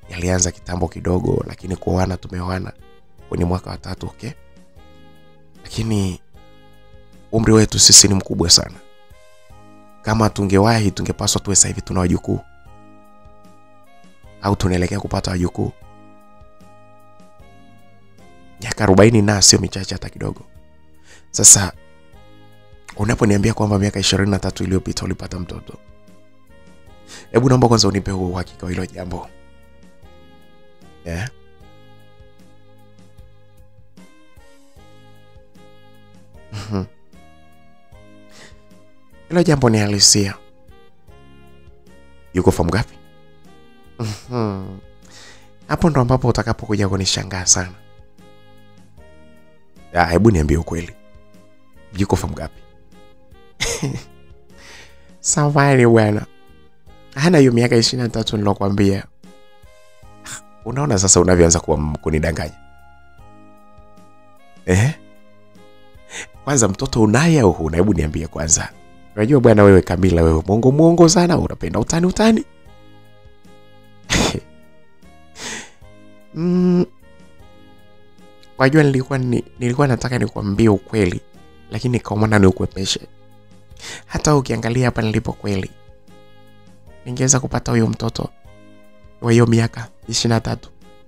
yalianza kitambo kidogo, lakini kuoana tumeoana kwenye mwaka wa 3, okay? Lakini umri wetu sisi ni mkubwa sana. Kama tungewahi tungepaswa tuwe sasa hivi tuna wajukuu, au tunaelekea kupata wajukuu. Miaka 40 na sio michache hata kidogo. Sasa unaponiambia kwamba miaka 23 iliyopita ulipata mtoto, hebu naomba kwanza unipe huo uhakika wa hilo jambo. Hilo jambo ni halisia. Yuko form ngapi? Hapo ndo ambapo utakapokuja kunishangaa sana. Hebu niambie ukweli. Yuko form ngapi? Safari bwana. Hana hiyo miaka 23 nilokuambia. Unaona sasa unavyoanza kunidanganya. Kwanza mtoto unaye au huna? Hebu niambie kwanza. Unajua bwana wewe Kamila, wewe muongo sana, unapenda utani. Wajua nilikuwa nataka nikwambie ukweli, lakini nikaona nikuepeshe. Hata ukiangalia hapa nilipo kweli, ningeweza kupata huyo mtoto wa hiyo miaka 23.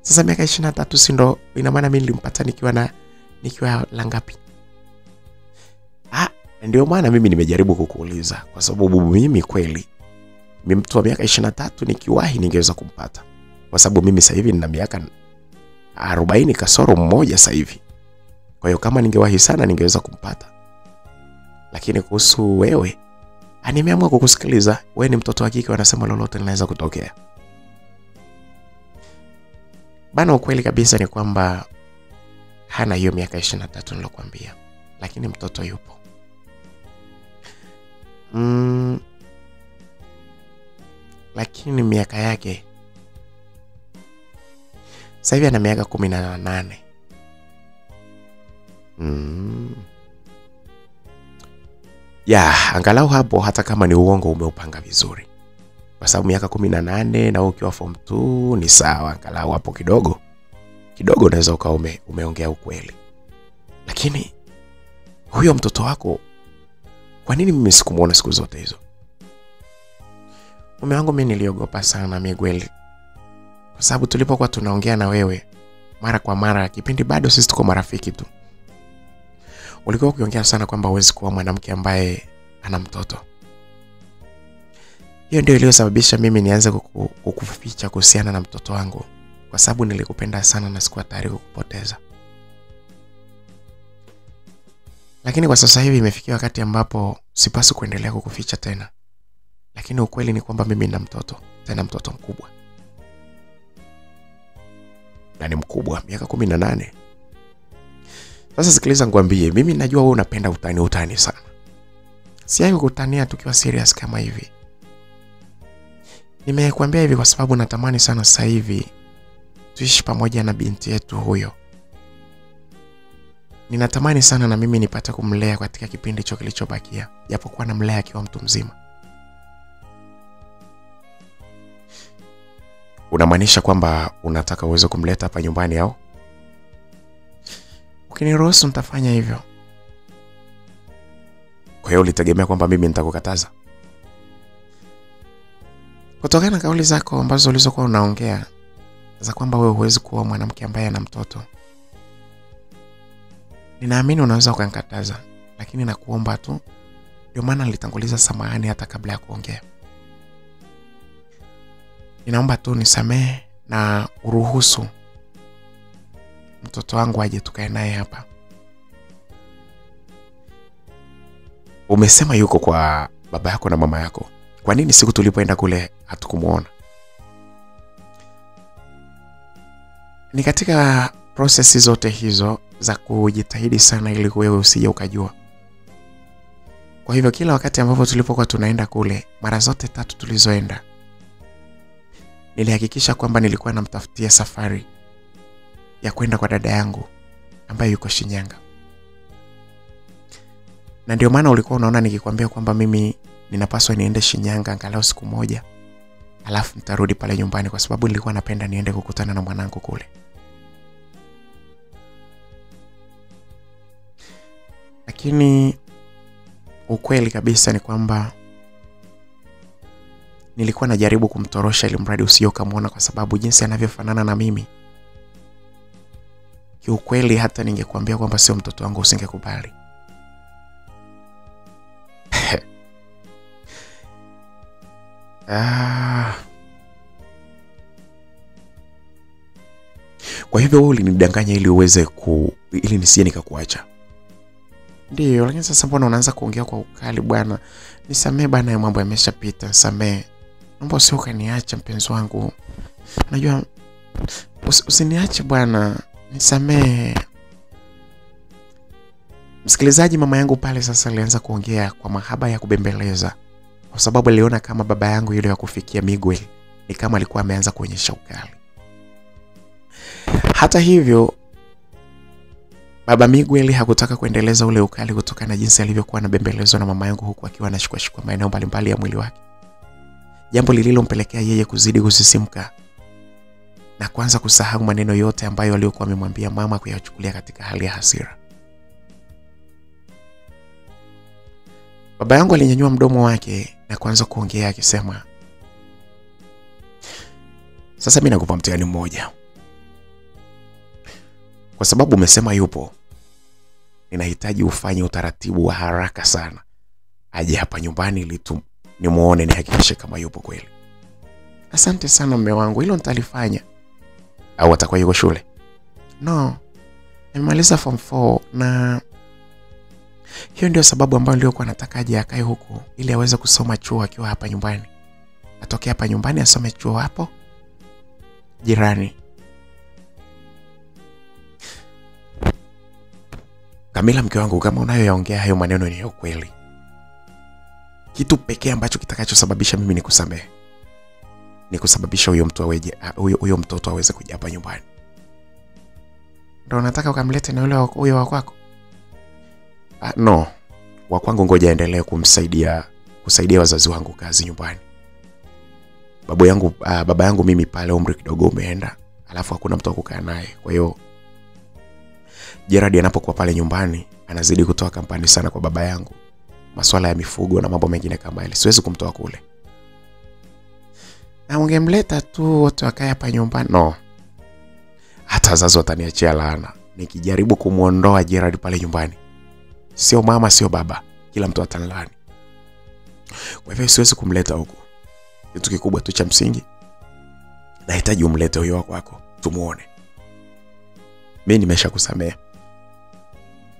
Sasa miaka 23 si ndo ina maana mimi nilimpata nikiwa la ngapi? Ndio maana mimi nimejaribu kukuuliza, kwa sababu mimi kweli mimi mtu wa miaka 23 nikiwahi ningeweza kumpata. Kwa sababu mimi sasa hivi nina miaka 40 kasoro mmoja sasa hivi. Kwa hiyo kama ningewahi sana ningeweza kumpata. Lakini kuhusu wewe, nimeamua kukusikiliza. Wewe ni mtoto wa kike, wanasema lolote linaweza kutokea. Bana, ukweli kabisa ni kwamba hana hiyo miaka 23 nilokuambia, lakini mtoto yupo. Lakini miaka yake sasa hivi ana miaka 18. Angalau hapo, hata kama ni uongo umeupanga vizuri. Kwa sababu miaka 18 na ukiwa form 2 ni sawa, angalau hapo kidogo unaweza ukawa umeongea ukweli. Lakini huyo mtoto wako, kwa nini mimi sikumuona siku zote hizo? Mume wangu mimi niliogopa sana Miguel. Kwa sababu tulipokuwa tunaongea na wewe mara kwa mara, kipindi bado sisi tuko marafiki tu, ulikuwa ukiongea sana kwamba huwezi kuwa mwanamke ambaye ana mtoto. Hiyo ndio iliyosababisha mimi nianze kukuficha kuhusiana na mtoto wangu, kwa sababu nilikupenda sana na sikuwa tayari kukupoteza. Lakini kwa sasa hivi imefikia wakati ambapo sipaswi kuendelea kukuficha tena. Lakini ukweli ni kwamba mimi nina mtoto, tena mtoto mkubwa. Na ni mkubwa, miaka 18. Sasa sikiliza ngwambie, mimi najua wewe unapenda utani sana. Siai kukutania tukiwa serious kama hivi. Nimekuambia hivi kwa sababu natamani sana sasa hivi tuishi pamoja na binti yetu huyo. Ninatamani sana na mimi nipate kumlea katika kipindi hicho kilichobakia, japokuwa namlea akiwa mtu mzima. Unamaanisha kwamba unataka uweze kumleta hapa nyumbani au? Ukiniruhusu nitafanya hivyo. Kwa hiyo ulitegemea kwamba mimi nitakukataza? Kutokana na kauli zako ambazo ulizokuwa unaongea za kwamba wewe huwezi kuwa mwanamke ambaye ana mtoto, ninaamini unaweza ukanikataza, lakini nakuomba tu. Ndio maana nilitanguliza samahani hata kabla ya kuongea. Ninaomba tu nisamehe na uruhusu mtoto wangu aje tukae naye hapa. Umesema yuko kwa baba yako na mama yako. Kwa nini siku tulipoenda kule hatukumuona? Ni katika process zote hizo za kujitahidi sana ili wewe usije ukajua. Kwa hivyo kila wakati ambapo tulipokuwa tunaenda kule, mara zote 3 tulizoenda, nilihakikisha kwamba nilikuwa namtafutia safari ya kwenda kwa dada yangu ambaye yuko Shinyanga. Na ndio maana ulikuwa unaona nikikwambia kwamba mimi ninapaswa niende Shinyanga angalau siku moja, alafu nitarudi pale nyumbani, kwa sababu nilikuwa napenda niende kukutana na mwanangu kule. Lakini ukweli kabisa ni kwamba nilikuwa najaribu kumtorosha ili mradi usio kumuona, kwa sababu jinsi anavyofanana na mimi, kiukweli hata ningekuambia kwamba sio mtoto wangu usingekubali. Kwa hivyo wewe ulinidanganya ili ili nisije nikakuacha. Ndio, lakini sasa mbona unaanza kuongea kwa ukali bwana? Nisamee bwana, ya mambo yameshapita, nisamee. Naomba usio kaniacha mpenzi wangu. Unajua usiniache bwana, nisamee. Msikilizaji, mama yangu pale sasa alianza kuongea kwa mahaba ya kubembeleza, kwa sababu aliona kama baba yangu yule wa kufikia Miguel ni kama alikuwa ameanza kuonyesha ukali. Hata hivyo, baba Miguel hakutaka kuendeleza ule ukali kutokana na jinsi alivyokuwa anabembelezwa na mama yangu, huku akiwa anashikwa maeneo mbalimbali ya mwili wake. Jambo lililompelekea yeye kuzidi kusisimka na kuanza kusahau maneno yote ambayo alikuwa amemwambia mama, kuyachukulia katika hali ya hasira. Baba yangu alinyanyua mdomo wake na kuanza kuongea akisema, sasa mimi nakupa mtihani mmoja. Kwa sababu umesema yupo, ninahitaji ufanye utaratibu wa haraka sana. Aje hapa nyumbani ili tu nimuone, nihakikishe kama yupo kweli. Asante sana mume wangu, hilo nitalifanya. Au atakuwa yuko shule? No, nimemaliza form 4 na hiyo ndio sababu ambayo nilikuwa nataka aje akae huko ili aweze kusoma chuo akiwa hapa nyumbani. Atoke hapa nyumbani asome chuo hapo jirani. Kamila, mke wangu, kama unayoyaongea hayo maneno ni ya kweli, kitu pekee ambacho kitakachosababisha mimi nikusamehe ni kusababisha huyo mtoto aweze kuja hapa nyumbani. Ndio nataka ukamlete na yule huyo wa kwako? No, wa kwangu ngoja endelee kusaidia wazazi wangu kazi nyumbani. Baba yangu mimi pale umri kidogo umeenda, alafu hakuna mtu wa kukaa naye. Kwa hiyo Gerard anapokuwa pale nyumbani anazidi kutoa kampani sana kwa baba yangu. Masuala ya mifugo na mambo mengine kama ile siwezi kumtoa kule. Na ungemleta tu wote wakae hapa nyumbani? No. Hata wazazi wataniachia laana nikijaribu kumuondoa Gerard pale nyumbani. Sio mama, sio baba, kila mtu atanilani. Kwa hivyo siwezi kumleta huko. Kitu kikubwa tu cha msingi, nahitaji umlete huyo wako tumuone. Mimi nimeshakusamehe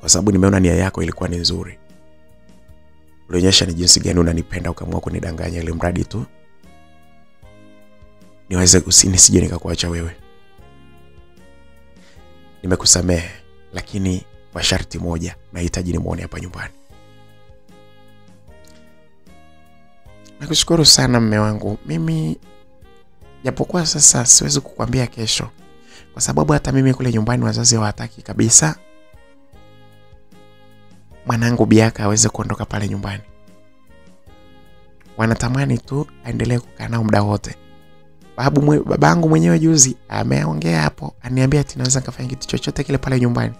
kwa sababu nimeona nia yako ilikuwa ni nzuri. Ulionyesha ni jinsi gani unanipenda, ukaamua kunidanganya ili mradi tu niweze nisije nikakuacha wewe. Nimekusamehe, lakini kwa sharti moja, nahitaji nimuone hapa nyumbani. Nakushukuru sana mume wangu. Mimi japokuwa sasa siwezi kukuambia kesho, kwa sababu hata mimi kule nyumbani wazazi hawataki kabisa mwanangu Biaka aweze kuondoka pale nyumbani. Wanatamani tu aendelee kukaa nao muda wote. Babangu mwenyewe juzi ameongea hapo, aniambia ati naweza nikafanya kitu chochote kile pale nyumbani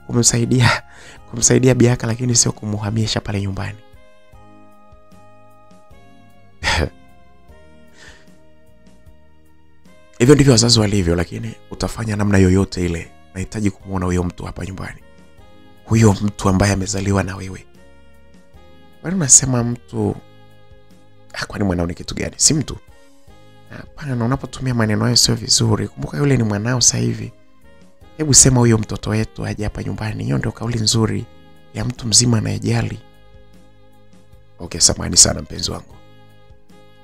kumsaidia Biaka, lakini sio kumuhamisha pale nyumbani. Hivyo ndivyo wazazi walivyo, lakini utafanya namna yoyote ile. Nahitaji kumuona huyo mtu hapa nyumbani. Huyo mtu ambaye amezaliwa na wewe. Wewe unasema mtu, kwani mwanao ni kitu gani? Si mtu. Hapana, unapotumia maneno hayo sio vizuri. Kumbuka yule ni mwanao sasa hivi. Hebu sema huyo mtoto wetu aje hapa nyumbani. Hiyo ndio kauli nzuri ya mtu mzima anayejali. Okay, samahani sana mpenzi wangu.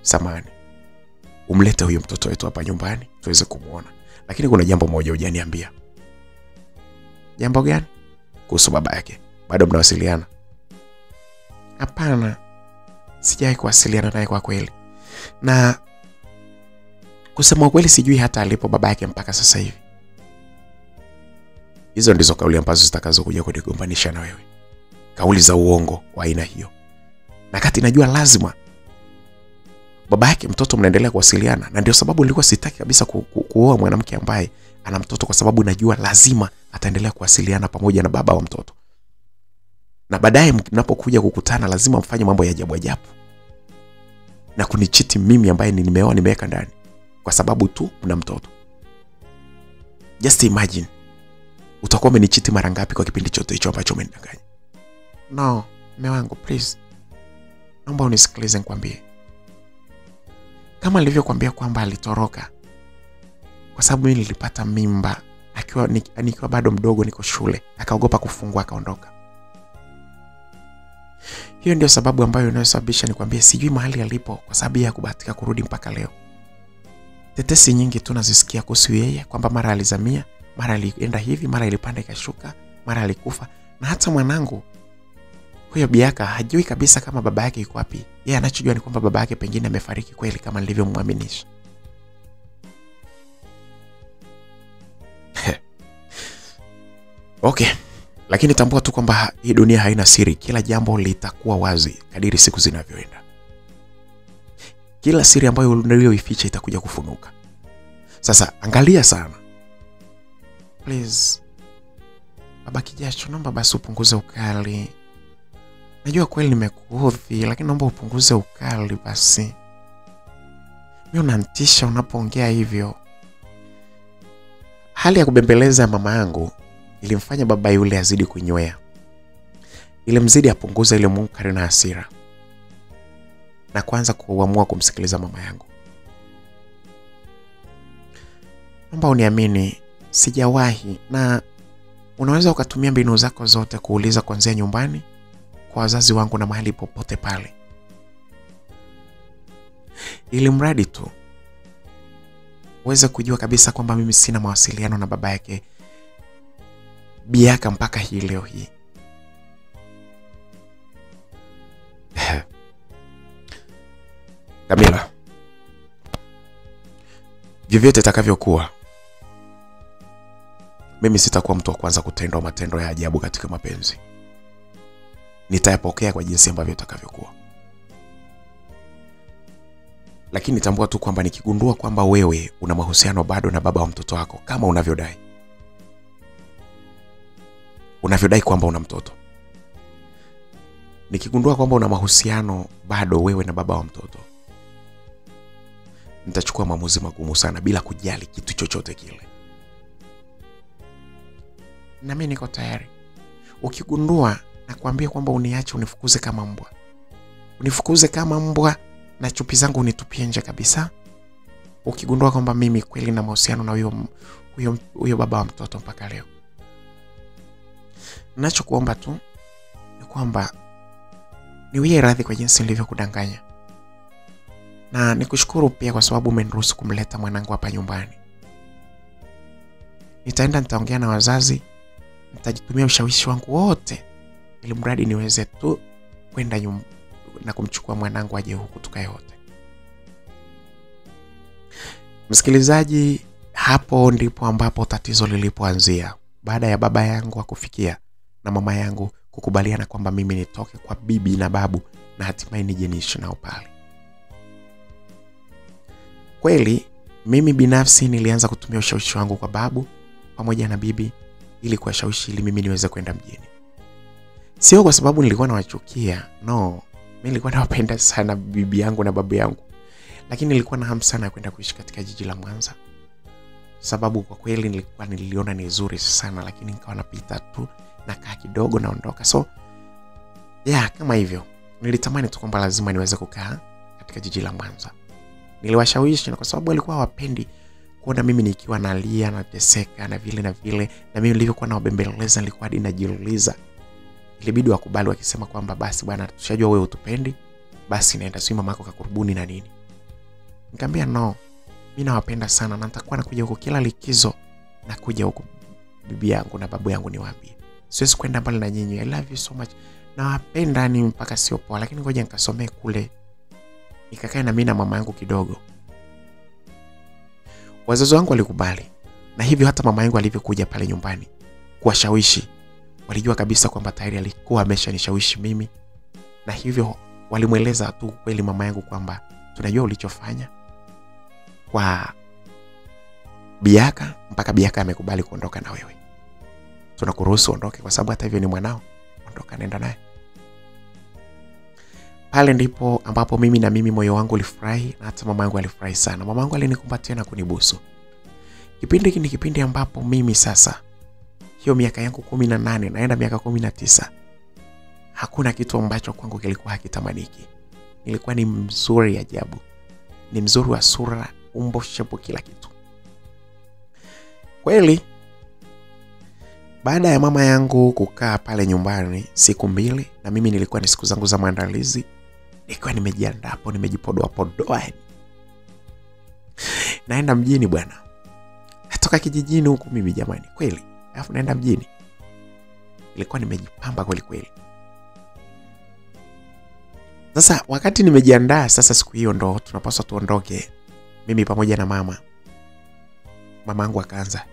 Samahani. Umlete huyo mtoto wetu hapa nyumbani tuweze kumuona. Lakini kuna jambo moja hujaniambia. Jambo gani? Kuhusu baba yake. Bado mnawasiliana? Hapana. Sijai kuwasiliana naye kwa kweli. Na kusema ukweli sijui hata alipo baba yake mpaka sasa hivi. Hizo ndizo kauli ambazo zitakazokuja kunigombanisha na wewe. Kauli za uongo wa aina hiyo. Na kati najua lazima baba yake mtoto mnaendelea kuwasiliana, na ndio sababu nilikuwa sitaki kabisa kuoa mwanamke ambaye ana mtoto, kwa sababu najua lazima ataendelea kuwasiliana pamoja na baba wa mtoto. Na baadaye mnapokuja kukutana lazima mfanye mambo ya ajabu ajabu. Na kunichiti mimi ambaye nimeoa nimeweka ndani kwa sababu tu mna mtoto. Just imagine. Utakuwa umenichiti mara ngapi kwa kipindi chote hicho ambacho umenidanganya? No, mume wangu please. Naomba unisikilize nikwambie. Kama nilivyokuambia kwamba alitoroka kwa sababu mimi nilipata mimba nikiwa bado mdogo, niko shule, akaogopa kufungua akaondoka. Hiyo ndio sababu ambayo inayosababisha nikwambie sijui mahali alipo, kwa sababu ya kubahatika kurudi mpaka leo. Tetesi nyingi tunazisikia kuhusu yeye kwamba mara alizamia, mara alienda hivi, mara ilipanda ikashuka, mara alikufa. Na hata mwanangu huyo Biaka hajui kabisa kama baba yake yuko wapi. Yeye anachojua ni kwamba baba yake pengine amefariki kweli kama nilivyomwaminisha. Okay. Lakini tambua tu kwamba hii dunia haina siri. Kila jambo litakuwa wazi kadiri siku zinavyoenda. Kila siri ambayo uliyoificha itakuja kufunuka. Sasa angalia sana. Please. Baba Kijacho, naomba basi upunguze ukali. Najua kweli nimekuudhi, lakini naomba upunguze ukali basi. Mimi unanitisha unapoongea hivyo. Hali ya kubembeleza mama yangu ilimfanya baba yule azidi kunywea. Ilimzidi apunguza ile munkari na hasira, na kuanza kuamua kumsikiliza mama yangu. Naomba uniamini, sijawahi, na unaweza ukatumia mbinu zako zote kuuliza kuanzia nyumbani, kwa wazazi wangu na mahali popote pale, ili mradi tu uweze kujua kabisa kwamba mimi sina mawasiliano na baba yake Biaka mpaka hii leo hii. Kamila, vyovyote itakavyokuwa, mimi sitakuwa mtu wa kwanza kutenda matendo ya ajabu katika mapenzi. Nitayapokea kwa jinsi ambavyo itakavyokuwa. Lakini tambua tu kwamba nikigundua kwamba wewe una mahusiano bado na baba wa mtoto wako kama unavyodai kwamba una mtoto, nikigundua kwamba una mahusiano bado wewe na baba wa mtoto, nitachukua maamuzi magumu sana bila kujali kitu chochote kile. Na mimi niko tayari. Ukigundua na kuambia kwamba uniache, unifukuze kama mbwa. Unifukuze kama mbwa na chupi zangu unitupie nje kabisa. Ukigundua kwamba mimi kweli na mahusiano na huyo baba wa mtoto mpaka leo. Ninachokuomba tu ni kwamba niwie radhi kwa jinsi nilivyokudanganya. Na nikushukuru pia kwa sababu umeniruhusu kumleta mwanangu hapa nyumbani. Nitaongea na wazazi, nitajitumia ushawishi wangu wote ili mradi niweze tu kwenda na kumchukua mwanangu aje huku tukae wote. Msikilizaji, hapo ndipo ambapo tatizo lilipoanzia. Baada ya baba yangu kufikia na mama yangu kukubaliana kwamba mimi nitoke kwa bibi na babu na hatimaye nije niishi nao pale. Kweli mimi binafsi nilianza kutumia ushawishi wangu kwa babu pamoja na bibi ili kuwashawishi ili mimi niweze kwenda mjini. Sio kwa sababu nilikuwa nawachukia, no. Mimi nilikuwa nawapenda sana bibi yangu na babu yangu. Lakini nilikuwa na hamu sana ya kwenda kuishi katika jiji la Mwanza. Sababu kwa kweli niliona ni nzuri sana, lakini nikawa napita tu na kaa kidogo naondoka. So kama hivyo nilitamani tu kwamba lazima niweze kukaa katika jiji la Mwanza. Niliwashawishi na kwa sababu walikuwa hawapendi kuona mimi nikiwa nalia na teseka na vile na vile, na mimi nilivyokuwa nawabembeleza nilikuwa hadi najiuliza. Ilibidi wakubali wakisema kwamba basi bwana, tushajua wewe utupendi, basi naenda sio mamako kakurubuni na nini. Nikamwambia no, mimi nawapenda sana na nitakuwa nakuja huko kila likizo, na kuja huko bibi yangu na babu yangu niwaambie. Siwezi kwenda mbali na nyinyi. I love you so much. Nawapenda ni mpaka sio poa, lakini ngoja nikasomee kule. Nikakae na mimi na mama yangu kidogo. Wazazi wangu walikubali. Na hivyo hata mama yangu alivyokuja pale nyumbani kuwashawishi, walijua kabisa kwamba tayari alikuwa ameshanishawishi mimi. Na hivyo walimueleza tu kweli mama yangu kwamba tunajua ulichofanya kwa Biaka, mpaka Biaka amekubali kuondoka na wewe. Tunakuruhusu ondoke kwa sababu hata hivyo ni mwanao. Ondoka, nenda naye. Pale ndipo ambapo mimi moyo wangu ulifurahi, na hata mama yangu alifurahi sana. Mama yangu alinikumbatia na kunibusu. Kipindi hiki ni kipindi ambapo mimi sasa, hiyo miaka yangu 18 naenda miaka 19, hakuna kitu ambacho kwangu kilikuwa hakitamaniki. Nilikuwa ni mzuri ajabu. Ni mzuri wa sura, umbo, shepu, kila kitu. Kweli baada ya mama yangu kukaa pale nyumbani siku 2, na mimi nilikuwa ni siku zangu za maandalizi, nilikuwa nimejiandaa hapo, nimejipodoa. Naenda mjini bwana. Natoka kijijini huku mimi jamani, kweli. Alafu naenda mjini. Nilikuwa nimejipamba kweli. Sasa wakati nimejiandaa sasa, siku hiyo ndo tunapaswa tuondoke, mimi pamoja na mama. Mama yangu akaanza,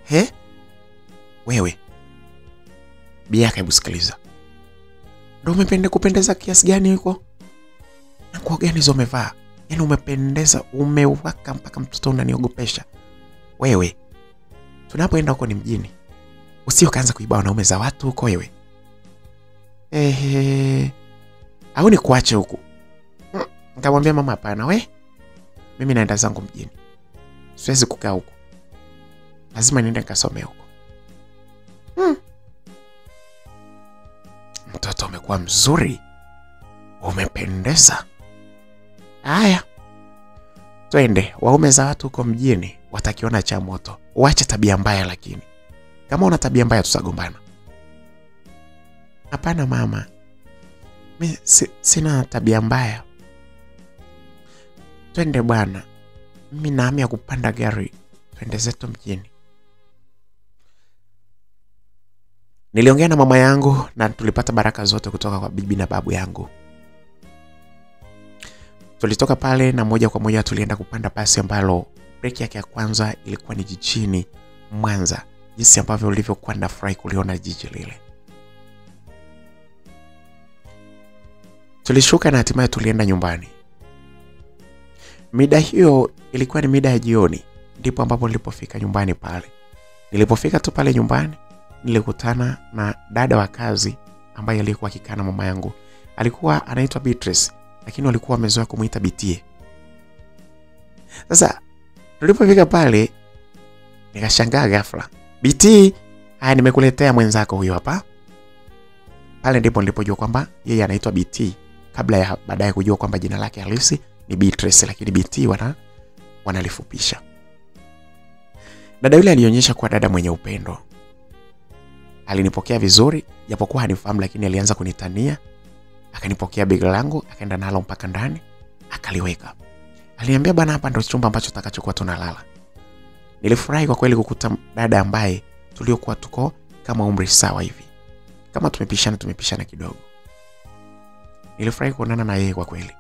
wewe Biaka, hebu sikiliza. Ndio umependa kupendeza kiasi gani huko? Na nguo gani hizo umevaa? Yaani umependeza, umewaka mpaka mtoto unaniogopesha. Wewe, tunapoenda huko ni mjini. Usio kaanza kuiba wanaume za watu huko wewe. Au ni kuache huko? Nikamwambia mama, hapana mimi naenda zangu mjini. Siwezi kukaa huko. Lazima niende nikasome huko. umekuwa mzuri, umependeza. Haya, twende. Waume za watu huko mjini watakiona cha moto. Uache tabia mbaya, lakini kama una tabia mbaya tutagombana. Hapana mama, mimi sina tabia mbaya. Twende bwana, mimi nahamia kupanda gari, twende zetu mjini. Niliongea na mama yangu na tulipata baraka zote kutoka kwa bibi na babu yangu. Tulitoka pale na moja kwa moja tulienda kupanda basi ambalo break yake ya kwanza ilikuwa ni jijini Mwanza. Jinsi ambavyo ulivyokuwa nafurahi kuliona jiji lile. Tulishuka na hatimaye tulienda nyumbani. Mida hiyo ilikuwa ni mida ya jioni, ndipo ambapo nilipofika nyumbani pale. Nilipofika tu pale nyumbani, nilikutana na dada wa kazi ambaye alikuwa akikaa na mama yangu. Alikuwa anaitwa Beatrice, lakini walikuwa wamezoea kumuita Bitie. Sasa tulipofika pale nikashangaa ghafla. Biti, haya nimekuletea mwenzako huyo hapa. Pale ndipo nilipojua kwamba yeye anaitwa Biti, kabla ya baadaye kujua kwamba jina lake halisi ni Beatrice, lakini Biti wanalifupisha. Dada yule alionyesha kuwa dada mwenye upendo. Alinipokea vizuri, japokuwa hanifahamu, lakini alianza kunitania. Akanipokea begi langu, akaenda nalo mpaka ndani, akaliweka. Aliniambia bana, hapa ndio chumba ambacho tutakachokuwa tunalala. Nilifurahi kwa kweli kukuta dada ambaye tuliokuwa tuko kama umri sawa hivi. Kama tumepishana kidogo. Nilifurahi kuonana na yeye kwa kweli.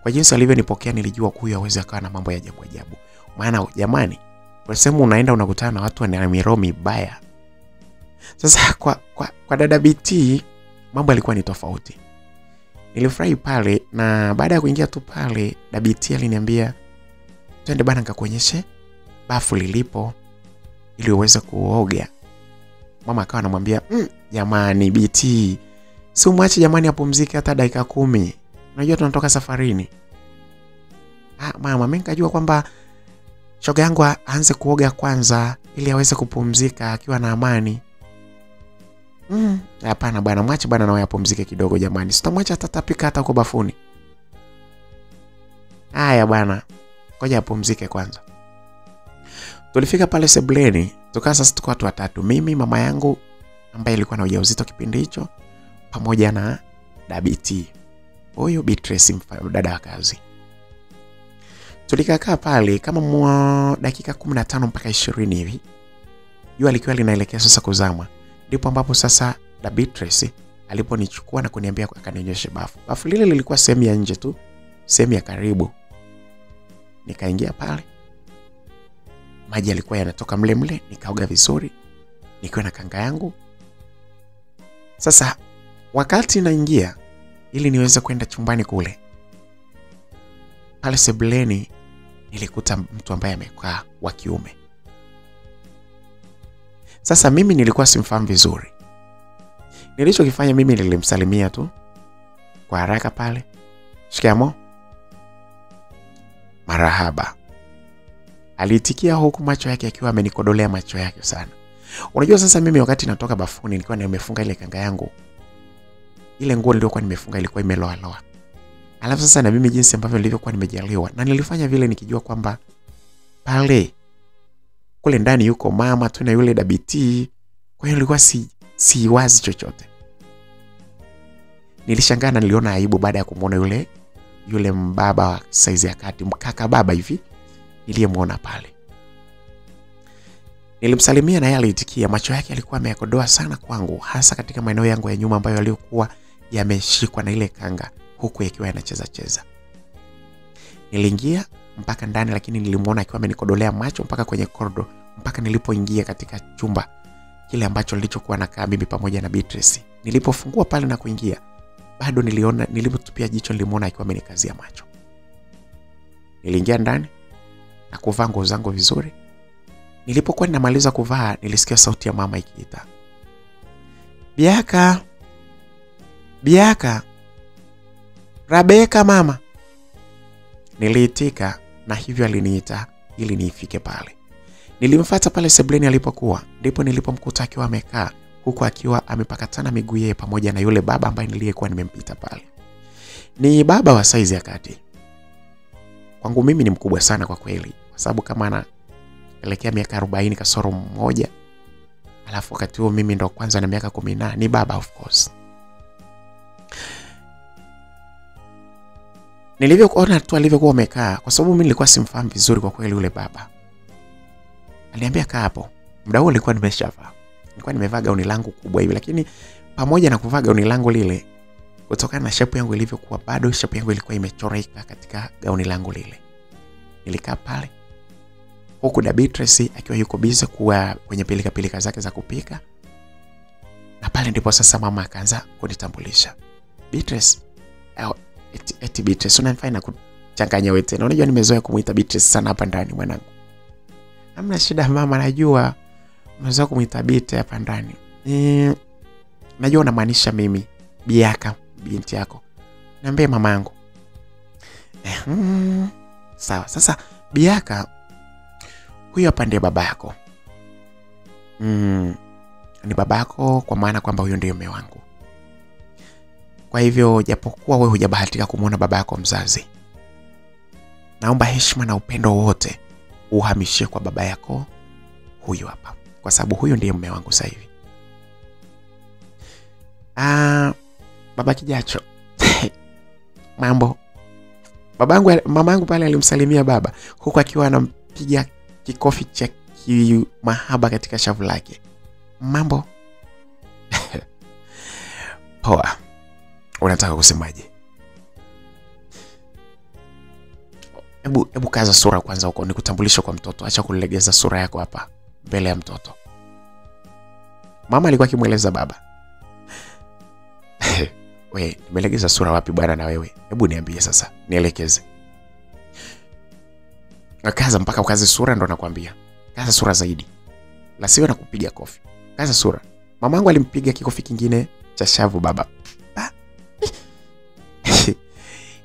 Kwa jinsi alivyonipokea nilijua huyu hawezi akawa na mambo ya ajabu. Maana jamani, kwa sehemu unaenda unakutana na watu wana miroho mibaya. Sasa kwa dada BT mambo yalikuwa ni tofauti. Nilifurahi pale, na baada ya kuingia tu pale dada BT aliniambia twende bana nikakuonyeshe bafu lilipo ili uweze kuoga. Mama akawa anamwambia, jamani BT, si umwache jamani apumzike hata dakika 10. Unajua tunatoka safarini. Mama, mimi nikajua kwamba shoga yangu aanze kuoga kwanza ili aweze kupumzika akiwa na amani. Hapana bwana, mwache bwana nawe apumzike kidogo jamani. Sitamwacha atatapika hata uko bafuni. Haya bwana, ngoja apumzike kwanza. Tulifika pale sebuleni, tukaa sasa tuko watu watatu. Mimi, mama yangu ambaye alikuwa na ujauzito kipindi hicho, pamoja na Dabiti. Huyo Beatrice, dada wa kazi. Tulikaa pale kama dakika 15 mpaka 20 hivi. Jua likiwa linaelekea sasa kuzama. Ndipo ambapo sasa Beatrice aliponichukua na kuniambia akanionyeshe bafu. Bafu lile lilikuwa sehemu ya nje tu, sehemu ya karibu. Nikaingia pale. Maji yalikuwa yanatoka mle, nikaoga vizuri nikiwa na kanga yangu. Sasa wakati naingia ili niweze kwenda chumbani kule, pale sebuleni nilikuta mtu ambaye amekaa wa kiume. Sasa mimi nilikuwa simfahamu vizuri. Nilichokifanya mimi nilimsalimia tu kwa haraka pale. Shikamoo. Marahaba. Aliitikia huku macho yake akiwa amenikodolea macho yake sana. Unajua sasa mimi wakati natoka bafuni nilikuwa nimefunga ile kanga yangu. Ile nguo niliyokuwa nimefunga ilikuwa imeloa. Alafu sasa na mimi jinsi ambavyo nilivyokuwa nimejaliwa, na nilifanya vile nikijua kwamba pale kule ndani yuko mama tu na yule Dabiti. Kwa hiyo nilikuwa si wazi chochote. Nilishangaa na niliona aibu baada ya kumuona yule mbaba wa size ya kati, mkaka baba hivi niliyemuona pale. Nilimsalimia na yeye aliitikia. Macho yake alikuwa ameyakodoa sana kwangu, hasa katika maeneo yangu ya nyuma ambayo yalikuwa yameshikwa na ile kanga huku yakiwa yanacheza. Niliingia mpaka ndani, lakini nilimuona akiwa amenikodolea macho mpaka kwenye korido, mpaka nilipoingia katika chumba kile ambacho nilichokuwa nakaa mimi pamoja na Beatrice. Nilipofungua pale na kuingia, bado nilipotupia jicho nilimuona akiwa amenikazia macho. Niliingia ndani na kuvaa nguo zangu vizuri. Nilipokuwa ninamaliza kuvaa, nilisikia sauti ya mama ikiita, Biaka, Biaka, Rebeka mama. Niliitika na hivyo aliniita ili niifike pale. Nilimfuata pale sebuleni alipokuwa, ndipo nilipomkuta akiwa amekaa huku akiwa amepakatana miguu yeye pamoja na yule baba ambaye niliyekuwa nimempita pale. Ni baba wa size ya kati. Kwangu mimi ni mkubwa sana kwa kweli, kwa sababu kama anaelekea miaka 40 kasoro mmoja. Alafu wakati huo mimi ndo kwanza na miaka 10 ni baba of course. Nilivyokuona tu alivyokuwa amekaa, kwa sababu mimi nilikuwa simfahamu vizuri kwa kweli yule baba. Aliambia kaa hapo. Muda huo nilikuwa nimeshavaa. Nilikuwa nimevaa gauni langu kubwa hivi, lakini pamoja na kuvaa gauni langu lile, kutokana na shape yangu ilivyokuwa, bado shape yangu ilikuwa imechoreka katika gauni langu lile. Nilikaa pale huku da Beatrice akiwa yuko busy kuwa kwenye pilika zake za kupika. Na pale ndipo sasa mama akaanza kunitambulisha. Beatrice, eti Beatrice, unanifanya kuchanganya wewe tena. Unajua nimezoea kumuita Beatrice sana hapa ndani mwanangu. Hamna shida mama, najua umezoea kumuita Beatrice hapa ndani. Najua unamaanisha mimi, Biaka, binti yako. Niambie mamangu. Sawa. Sasa Biaka, huyu hapa ndiye baba yako. Ni baba yako kwa maana kwamba huyo ndiye mume wangu. Kwa hivyo japokuwa wewe hujabahatika kumuona baba yako mzazi, naomba heshima na upendo wote uhamishie kwa baba yako huyu hapa, kwa sababu huyo ndiye mume wangu sasa hivi. Baba Kijacho. Mambo. Mamangu pale alimsalimia baba huku akiwa anampiga kikofi cha mahaba katika shavu lake. Mambo. Poa. Unataka kusemaje? Hebu kaza sura kwanza huko nikutambulishe kwa mtoto. Acha kulegeza sura yako hapa mbele ya mtoto. Mama alikuwa akimueleza baba. Wewe, nimelegeza sura wapi bwana na wewe? Hebu niambie sasa, nielekeze. Kaza mpaka ukaze sura ndo nakwambia. Kaza sura zaidi. La sivyo nakupiga kofi. Kaza sura. Mamangu alimpiga kikofi kingine cha shavu baba.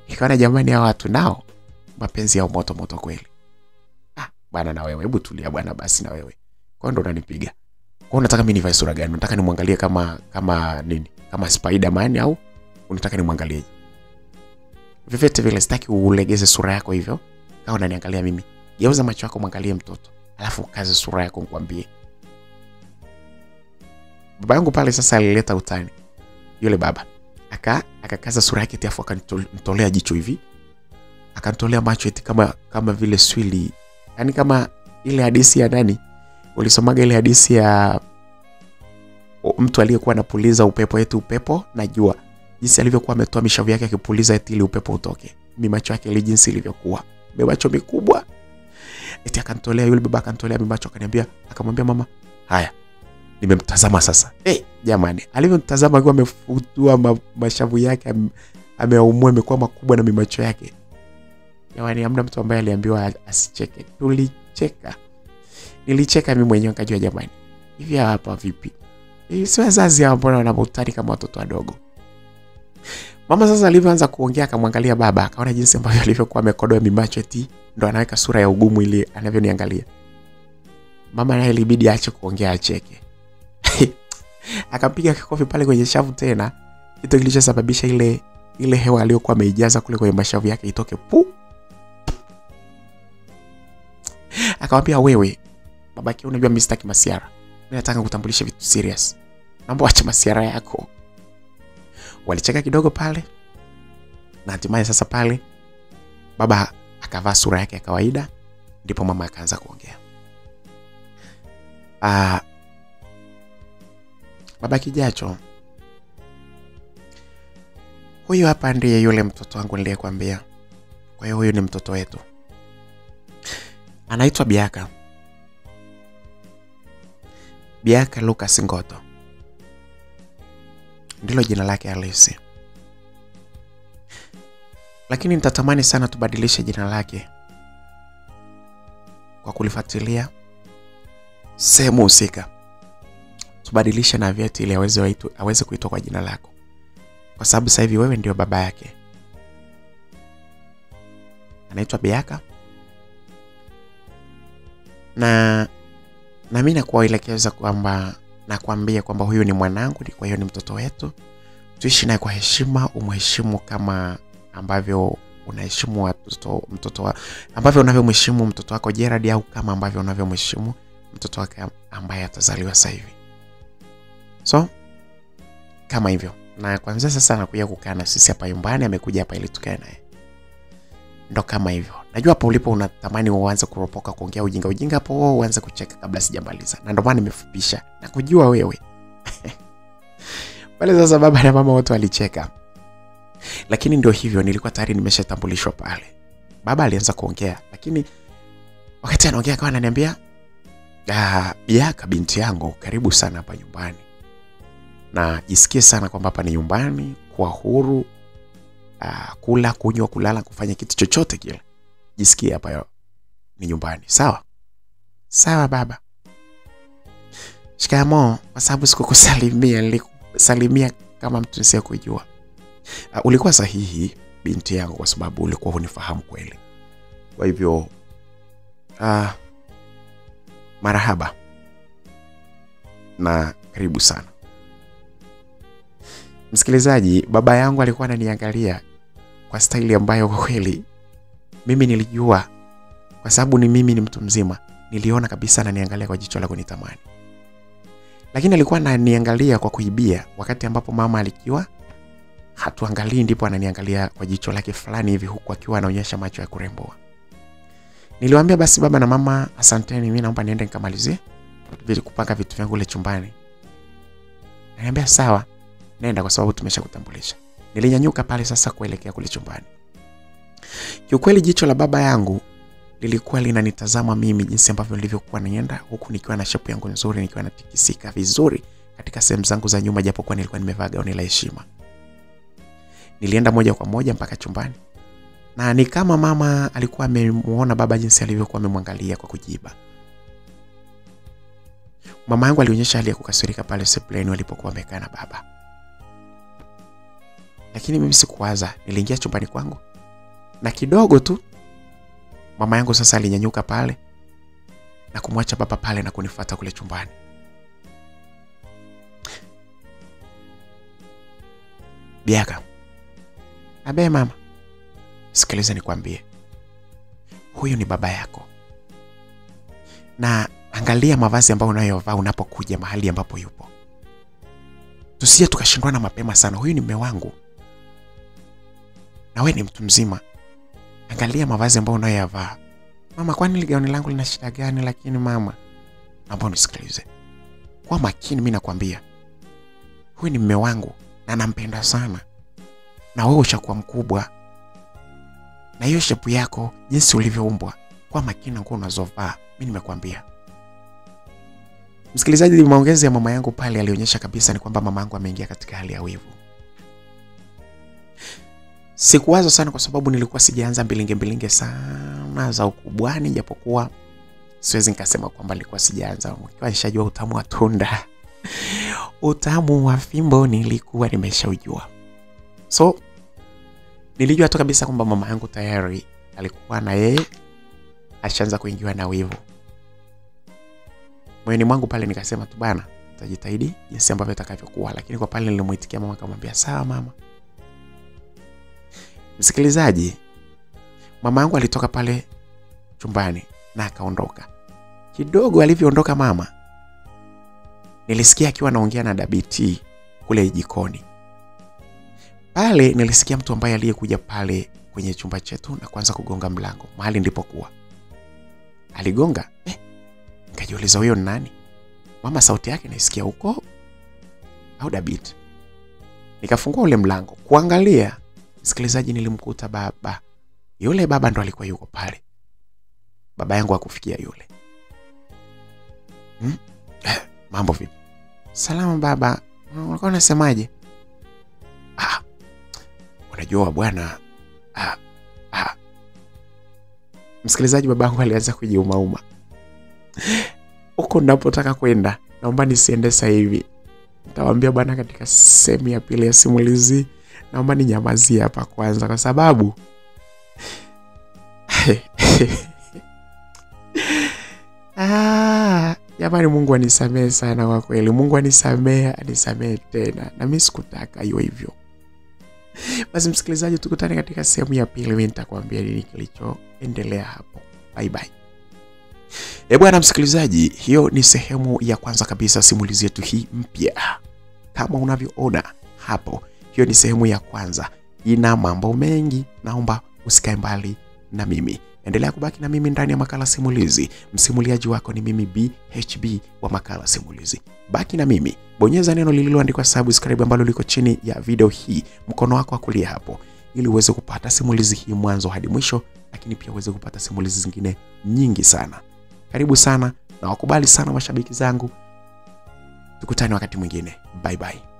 Ikaona jamani hao watu nao mapenzi yao moto kweli. Bwana na wewe, hebu tulia bwana basi na wewe. Kwa ndo unanipiga. Kwa unataka mimi nivae sura gani? Unataka nimwangalie kama nini? Kama Spider-Man au unataka nimwangalie? Vivete vile sitaki ulegeze sura yako hivyo. Kama unaniangalia mimi, geuza macho yako mwangalie mtoto. Alafu kaze sura yako nikwambie. Baba yangu pale sasa alileta utani. Yule baba akakaza sura yake tiafu akanitolea jicho hivi. Akanitolea macho eti kama vile swili. Yaani kama ile hadithi ya nani? Ulisomaga ile hadithi ya mtu aliyekuwa anapuliza upepo, eti upepo na jua. Jinsi alivyokuwa ametoa mishavu yake akipuliza eti ile upepo utoke. Mimi macho yake ile jinsi ilivyokuwa. Macho mikubwa. Eti akanitolea yule baba, akanitolea macho akaniambia, akamwambia mama, "Haya. Nimemtazama sasa." Jamani, alivyomtazama akiwa amefutua mashavu yake, ameumua, amekuwa makubwa na macho yake. Jamani, hamna mtu ambaye aliambiwa asicheke. Tulicheka. Nilicheka mimi mwenyewe nikajua jamani. Hivi hapa vipi? Si wazazi hao mbona wanamutani kama watoto wadogo. Mama sasa alivyoanza kuongea akamwangalia baba, akaona jinsi ambavyo alivyokuwa amekodoa macho eti ndo anaweka sura ya ugumu ili anavyoniangalia. Mama naye ilibidi aache kuongea acheke. Akampiga kikofi pale kwenye shavu tena, kitu kilichosababisha ile hewa aliyokuwa ameijaza kule kwenye mashavu yake itoke pu. Akamwambia, "Wewe babaki, unajua mimi sitaki masiara. Mimi nataka kutambulisha vitu serious. Naomba acha masiara yako." Walicheka kidogo pale. Na hatimaye sasa pale baba akavaa sura yake ya kawaida, ndipo mama akaanza kuongea. Baba Kijacho, huyu hapa ndiye yule mtoto wangu niliyekwambia. Kwa hiyo huyu ni mtoto wetu. Anaitwa Biaka. Biaka Lucas Ngoto. Ndilo jina lake halisi. Lakini nitatamani sana tubadilishe jina lake kwa kulifuatilia sehemu husika. Tubadilishe na vyeti ili aweze kuitwa kwa jina lako. Kwa sababu sasa hivi wewe ndio baba yake. Anaitwa Biaka. Na mimi nakuelekeza kwamba na kuambia kwamba huyu ni mwanangu, kwa hiyo ni mtoto wetu. Tuishi naye kwa heshima, umheshimu kama ambavyo unaheshimu mtoto ambavyo unavyomheshimu mtoto wako Gerald, au kama ambavyo unavyomheshimu mtoto wako ambaye atazaliwa sasa hivi. So kama hivyo, na kwanza sasa anakuja kukaa na sisi hapa nyumbani, amekuja hapa ili tukae naye. Ndo kama hivyo. Najua hapo ulipo unatamani uanze kuropoka kuongea ujinga hapo, uanze kucheka kabla sijamaliza. Na ndo maana nimefupisha. Na kujua wewe. Pale sasa baba na mama wote walicheka. Lakini ndio hivyo, nilikuwa tayari nimeshatambulishwa pale. Baba alianza kuongea, lakini wakati anaongea akawa ananiambia, Biaka binti yangu, karibu sana hapa nyumbani. Na jisikie sana kwamba hapa ni nyumbani, kwa huru, kula, kunywa, kulala, kufanya kitu chochote kile. Jisikie hapa ni nyumbani. Sawa? Sawa baba. Shikamoo, kwa sababu sikukusalimia, nilikusalimia kama mtu nisiyekujua. Ulikuwa sahihi binti yangu, kwa sababu ulikuwa unifahamu kweli. Kwa hivyo marahaba na karibu sana. Msikilizaji, baba yangu alikuwa ananiangalia kwa staili ambayo kweli mimi nilijua, kwa sababu mimi ni mtu mzima, niliona kabisa ananiangalia kwa jicho la kunitamani. Lakini alikuwa ananiangalia kwa kuibia, wakati ambapo mama alikuwa hatuangalii, ndipo ananiangalia kwa jicho lake fulani hivi, huku akiwa anaonyesha macho ya kuremboa. Niliwaambia basi baba na mama, asanteni, mimi naomba niende nikamalizie kupanga vitu vyangu kule chumbani. Ananiambia sawa, nenda kwa sababu tumeshakutambulisha. Nilinyanyuka pale sasa kuelekea kule chumbani. Kiukweli jicho la baba yangu lilikuwa linanitazama mimi jinsi ambavyo nilivyokuwa naenda, huku nikiwa na shepu yangu nzuri, nikiwa natikisika vizuri katika sehemu zangu za nyuma, japokuwa nilikuwa nimevaa gauni la heshima. Nilienda moja kwa moja mpaka chumbani. Na ni kama mama alikuwa amemuona baba jinsi alivyokuwa amemwangalia kwa kujiba. Mama yangu alionyesha hali ya kukasirika pale sebuleni walipokuwa wamekaa na baba. Lakini mimi sikuwaza, niliingia chumbani kwangu. Na kidogo tu mama yangu sasa alinyanyuka pale na kumwacha baba pale na kunifuata kule chumbani. Biaka, abe mama, sikiliza nikwambie. Huyu ni baba yako. Na angalia mavazi ambayo unayovaa unapokuja mahali ambapo yupo. Tusije tukashindwana mapema sana. Huyu ni mume wangu. Na wewe ni mtu mzima. Angalia mavazi ambayo unayovaa. Mama, kwani gauni langu lina shida gani? Lakini mama, naomba unisikilize kwa makini, mimi nakwambia. Huyu ni mume wangu na nampenda sana. Na wewe ushakuwa mkubwa. Na hiyo shepu yako jinsi ulivyoumbwa, kwa makini nguo unazovaa, mimi nimekwambia. Msikilizaji, maongezi ya mama yangu pale alionyesha kabisa ni kwamba mama yangu ameingia katika hali ya wivu. Sikuwaza sana kwa sababu nilikuwa sijaanza mbilinge sana za ukubwani, japokuwa siwezi nikasema kwamba nilikuwa sijaanza. Nikiwa nishajua utamu wa tunda. Utamu wa fimbo nilikuwa nimeshaujua. So nilijua tu kabisa kwamba mama yangu tayari alikuwa na yeye ashaanza kuingiwa na wivu. Moyoni mwangu pale nikasema tu bana, nitajitahidi jinsi ambavyo itakavyokuwa, lakini kwa pale nilimuitikia mama akamwambia sawa mama. Msikilizaji, mama yangu alitoka pale chumbani na akaondoka. Kidogo alivyoondoka mama, nilisikia akiwa anaongea na Dabiti kule jikoni. Pale nilisikia mtu ambaye aliyekuja pale kwenye chumba chetu na kuanza kugonga mlango mahali nilipokuwa. Aligonga, nikajiuliza huyo ni nani? Mama sauti yake naisikia huko au Dabiti. Nikafungua ule mlango kuangalia. Msikilizaji, nilimkuta baba. Yule baba ndo alikuwa yuko pale. Baba yangu hakufikia yule. Mambo vipi? Salama baba. Ulikuwa unasemaje? Unajua bwana. Msikilizaji, babangu alianza kujiumauma. Huko ninapotaka kwenda, naomba nisiende sasa hivi. Nitawaambia bwana katika sehemu ya pili ya simulizi. Naomba ninyamazie hapa kwanza kwa sababu Jamani, Mungu anisamehe sana kwa kweli. Mungu anisamehe tena. Na mimi sikutaka iwe hivyo. Basi msikilizaji, tukutane katika sehemu ya pili. Mimi nitakwambia nini kilichoendelea hapo. Bye bye. Bwana msikilizaji, hiyo ni sehemu ya kwanza kabisa simulizi yetu hii mpya. Kama unavyoona hapo, hiyo ni sehemu ya kwanza. Ina mambo mengi, naomba usikae mbali na mimi. Endelea kubaki na mimi ndani ya Makala Simulizi. Msimuliaji wako ni mimi BHB wa Makala Simulizi. Baki na mimi. Bonyeza neno lililoandikwa subscribe ambalo liko chini ya video hii, mkono wako wa kulia hapo, ili uweze kupata simulizi hii mwanzo hadi mwisho, lakini pia uweze kupata simulizi zingine nyingi sana. Karibu sana na wakubali sana mashabiki zangu. Tukutane wakati mwingine. Bye bye.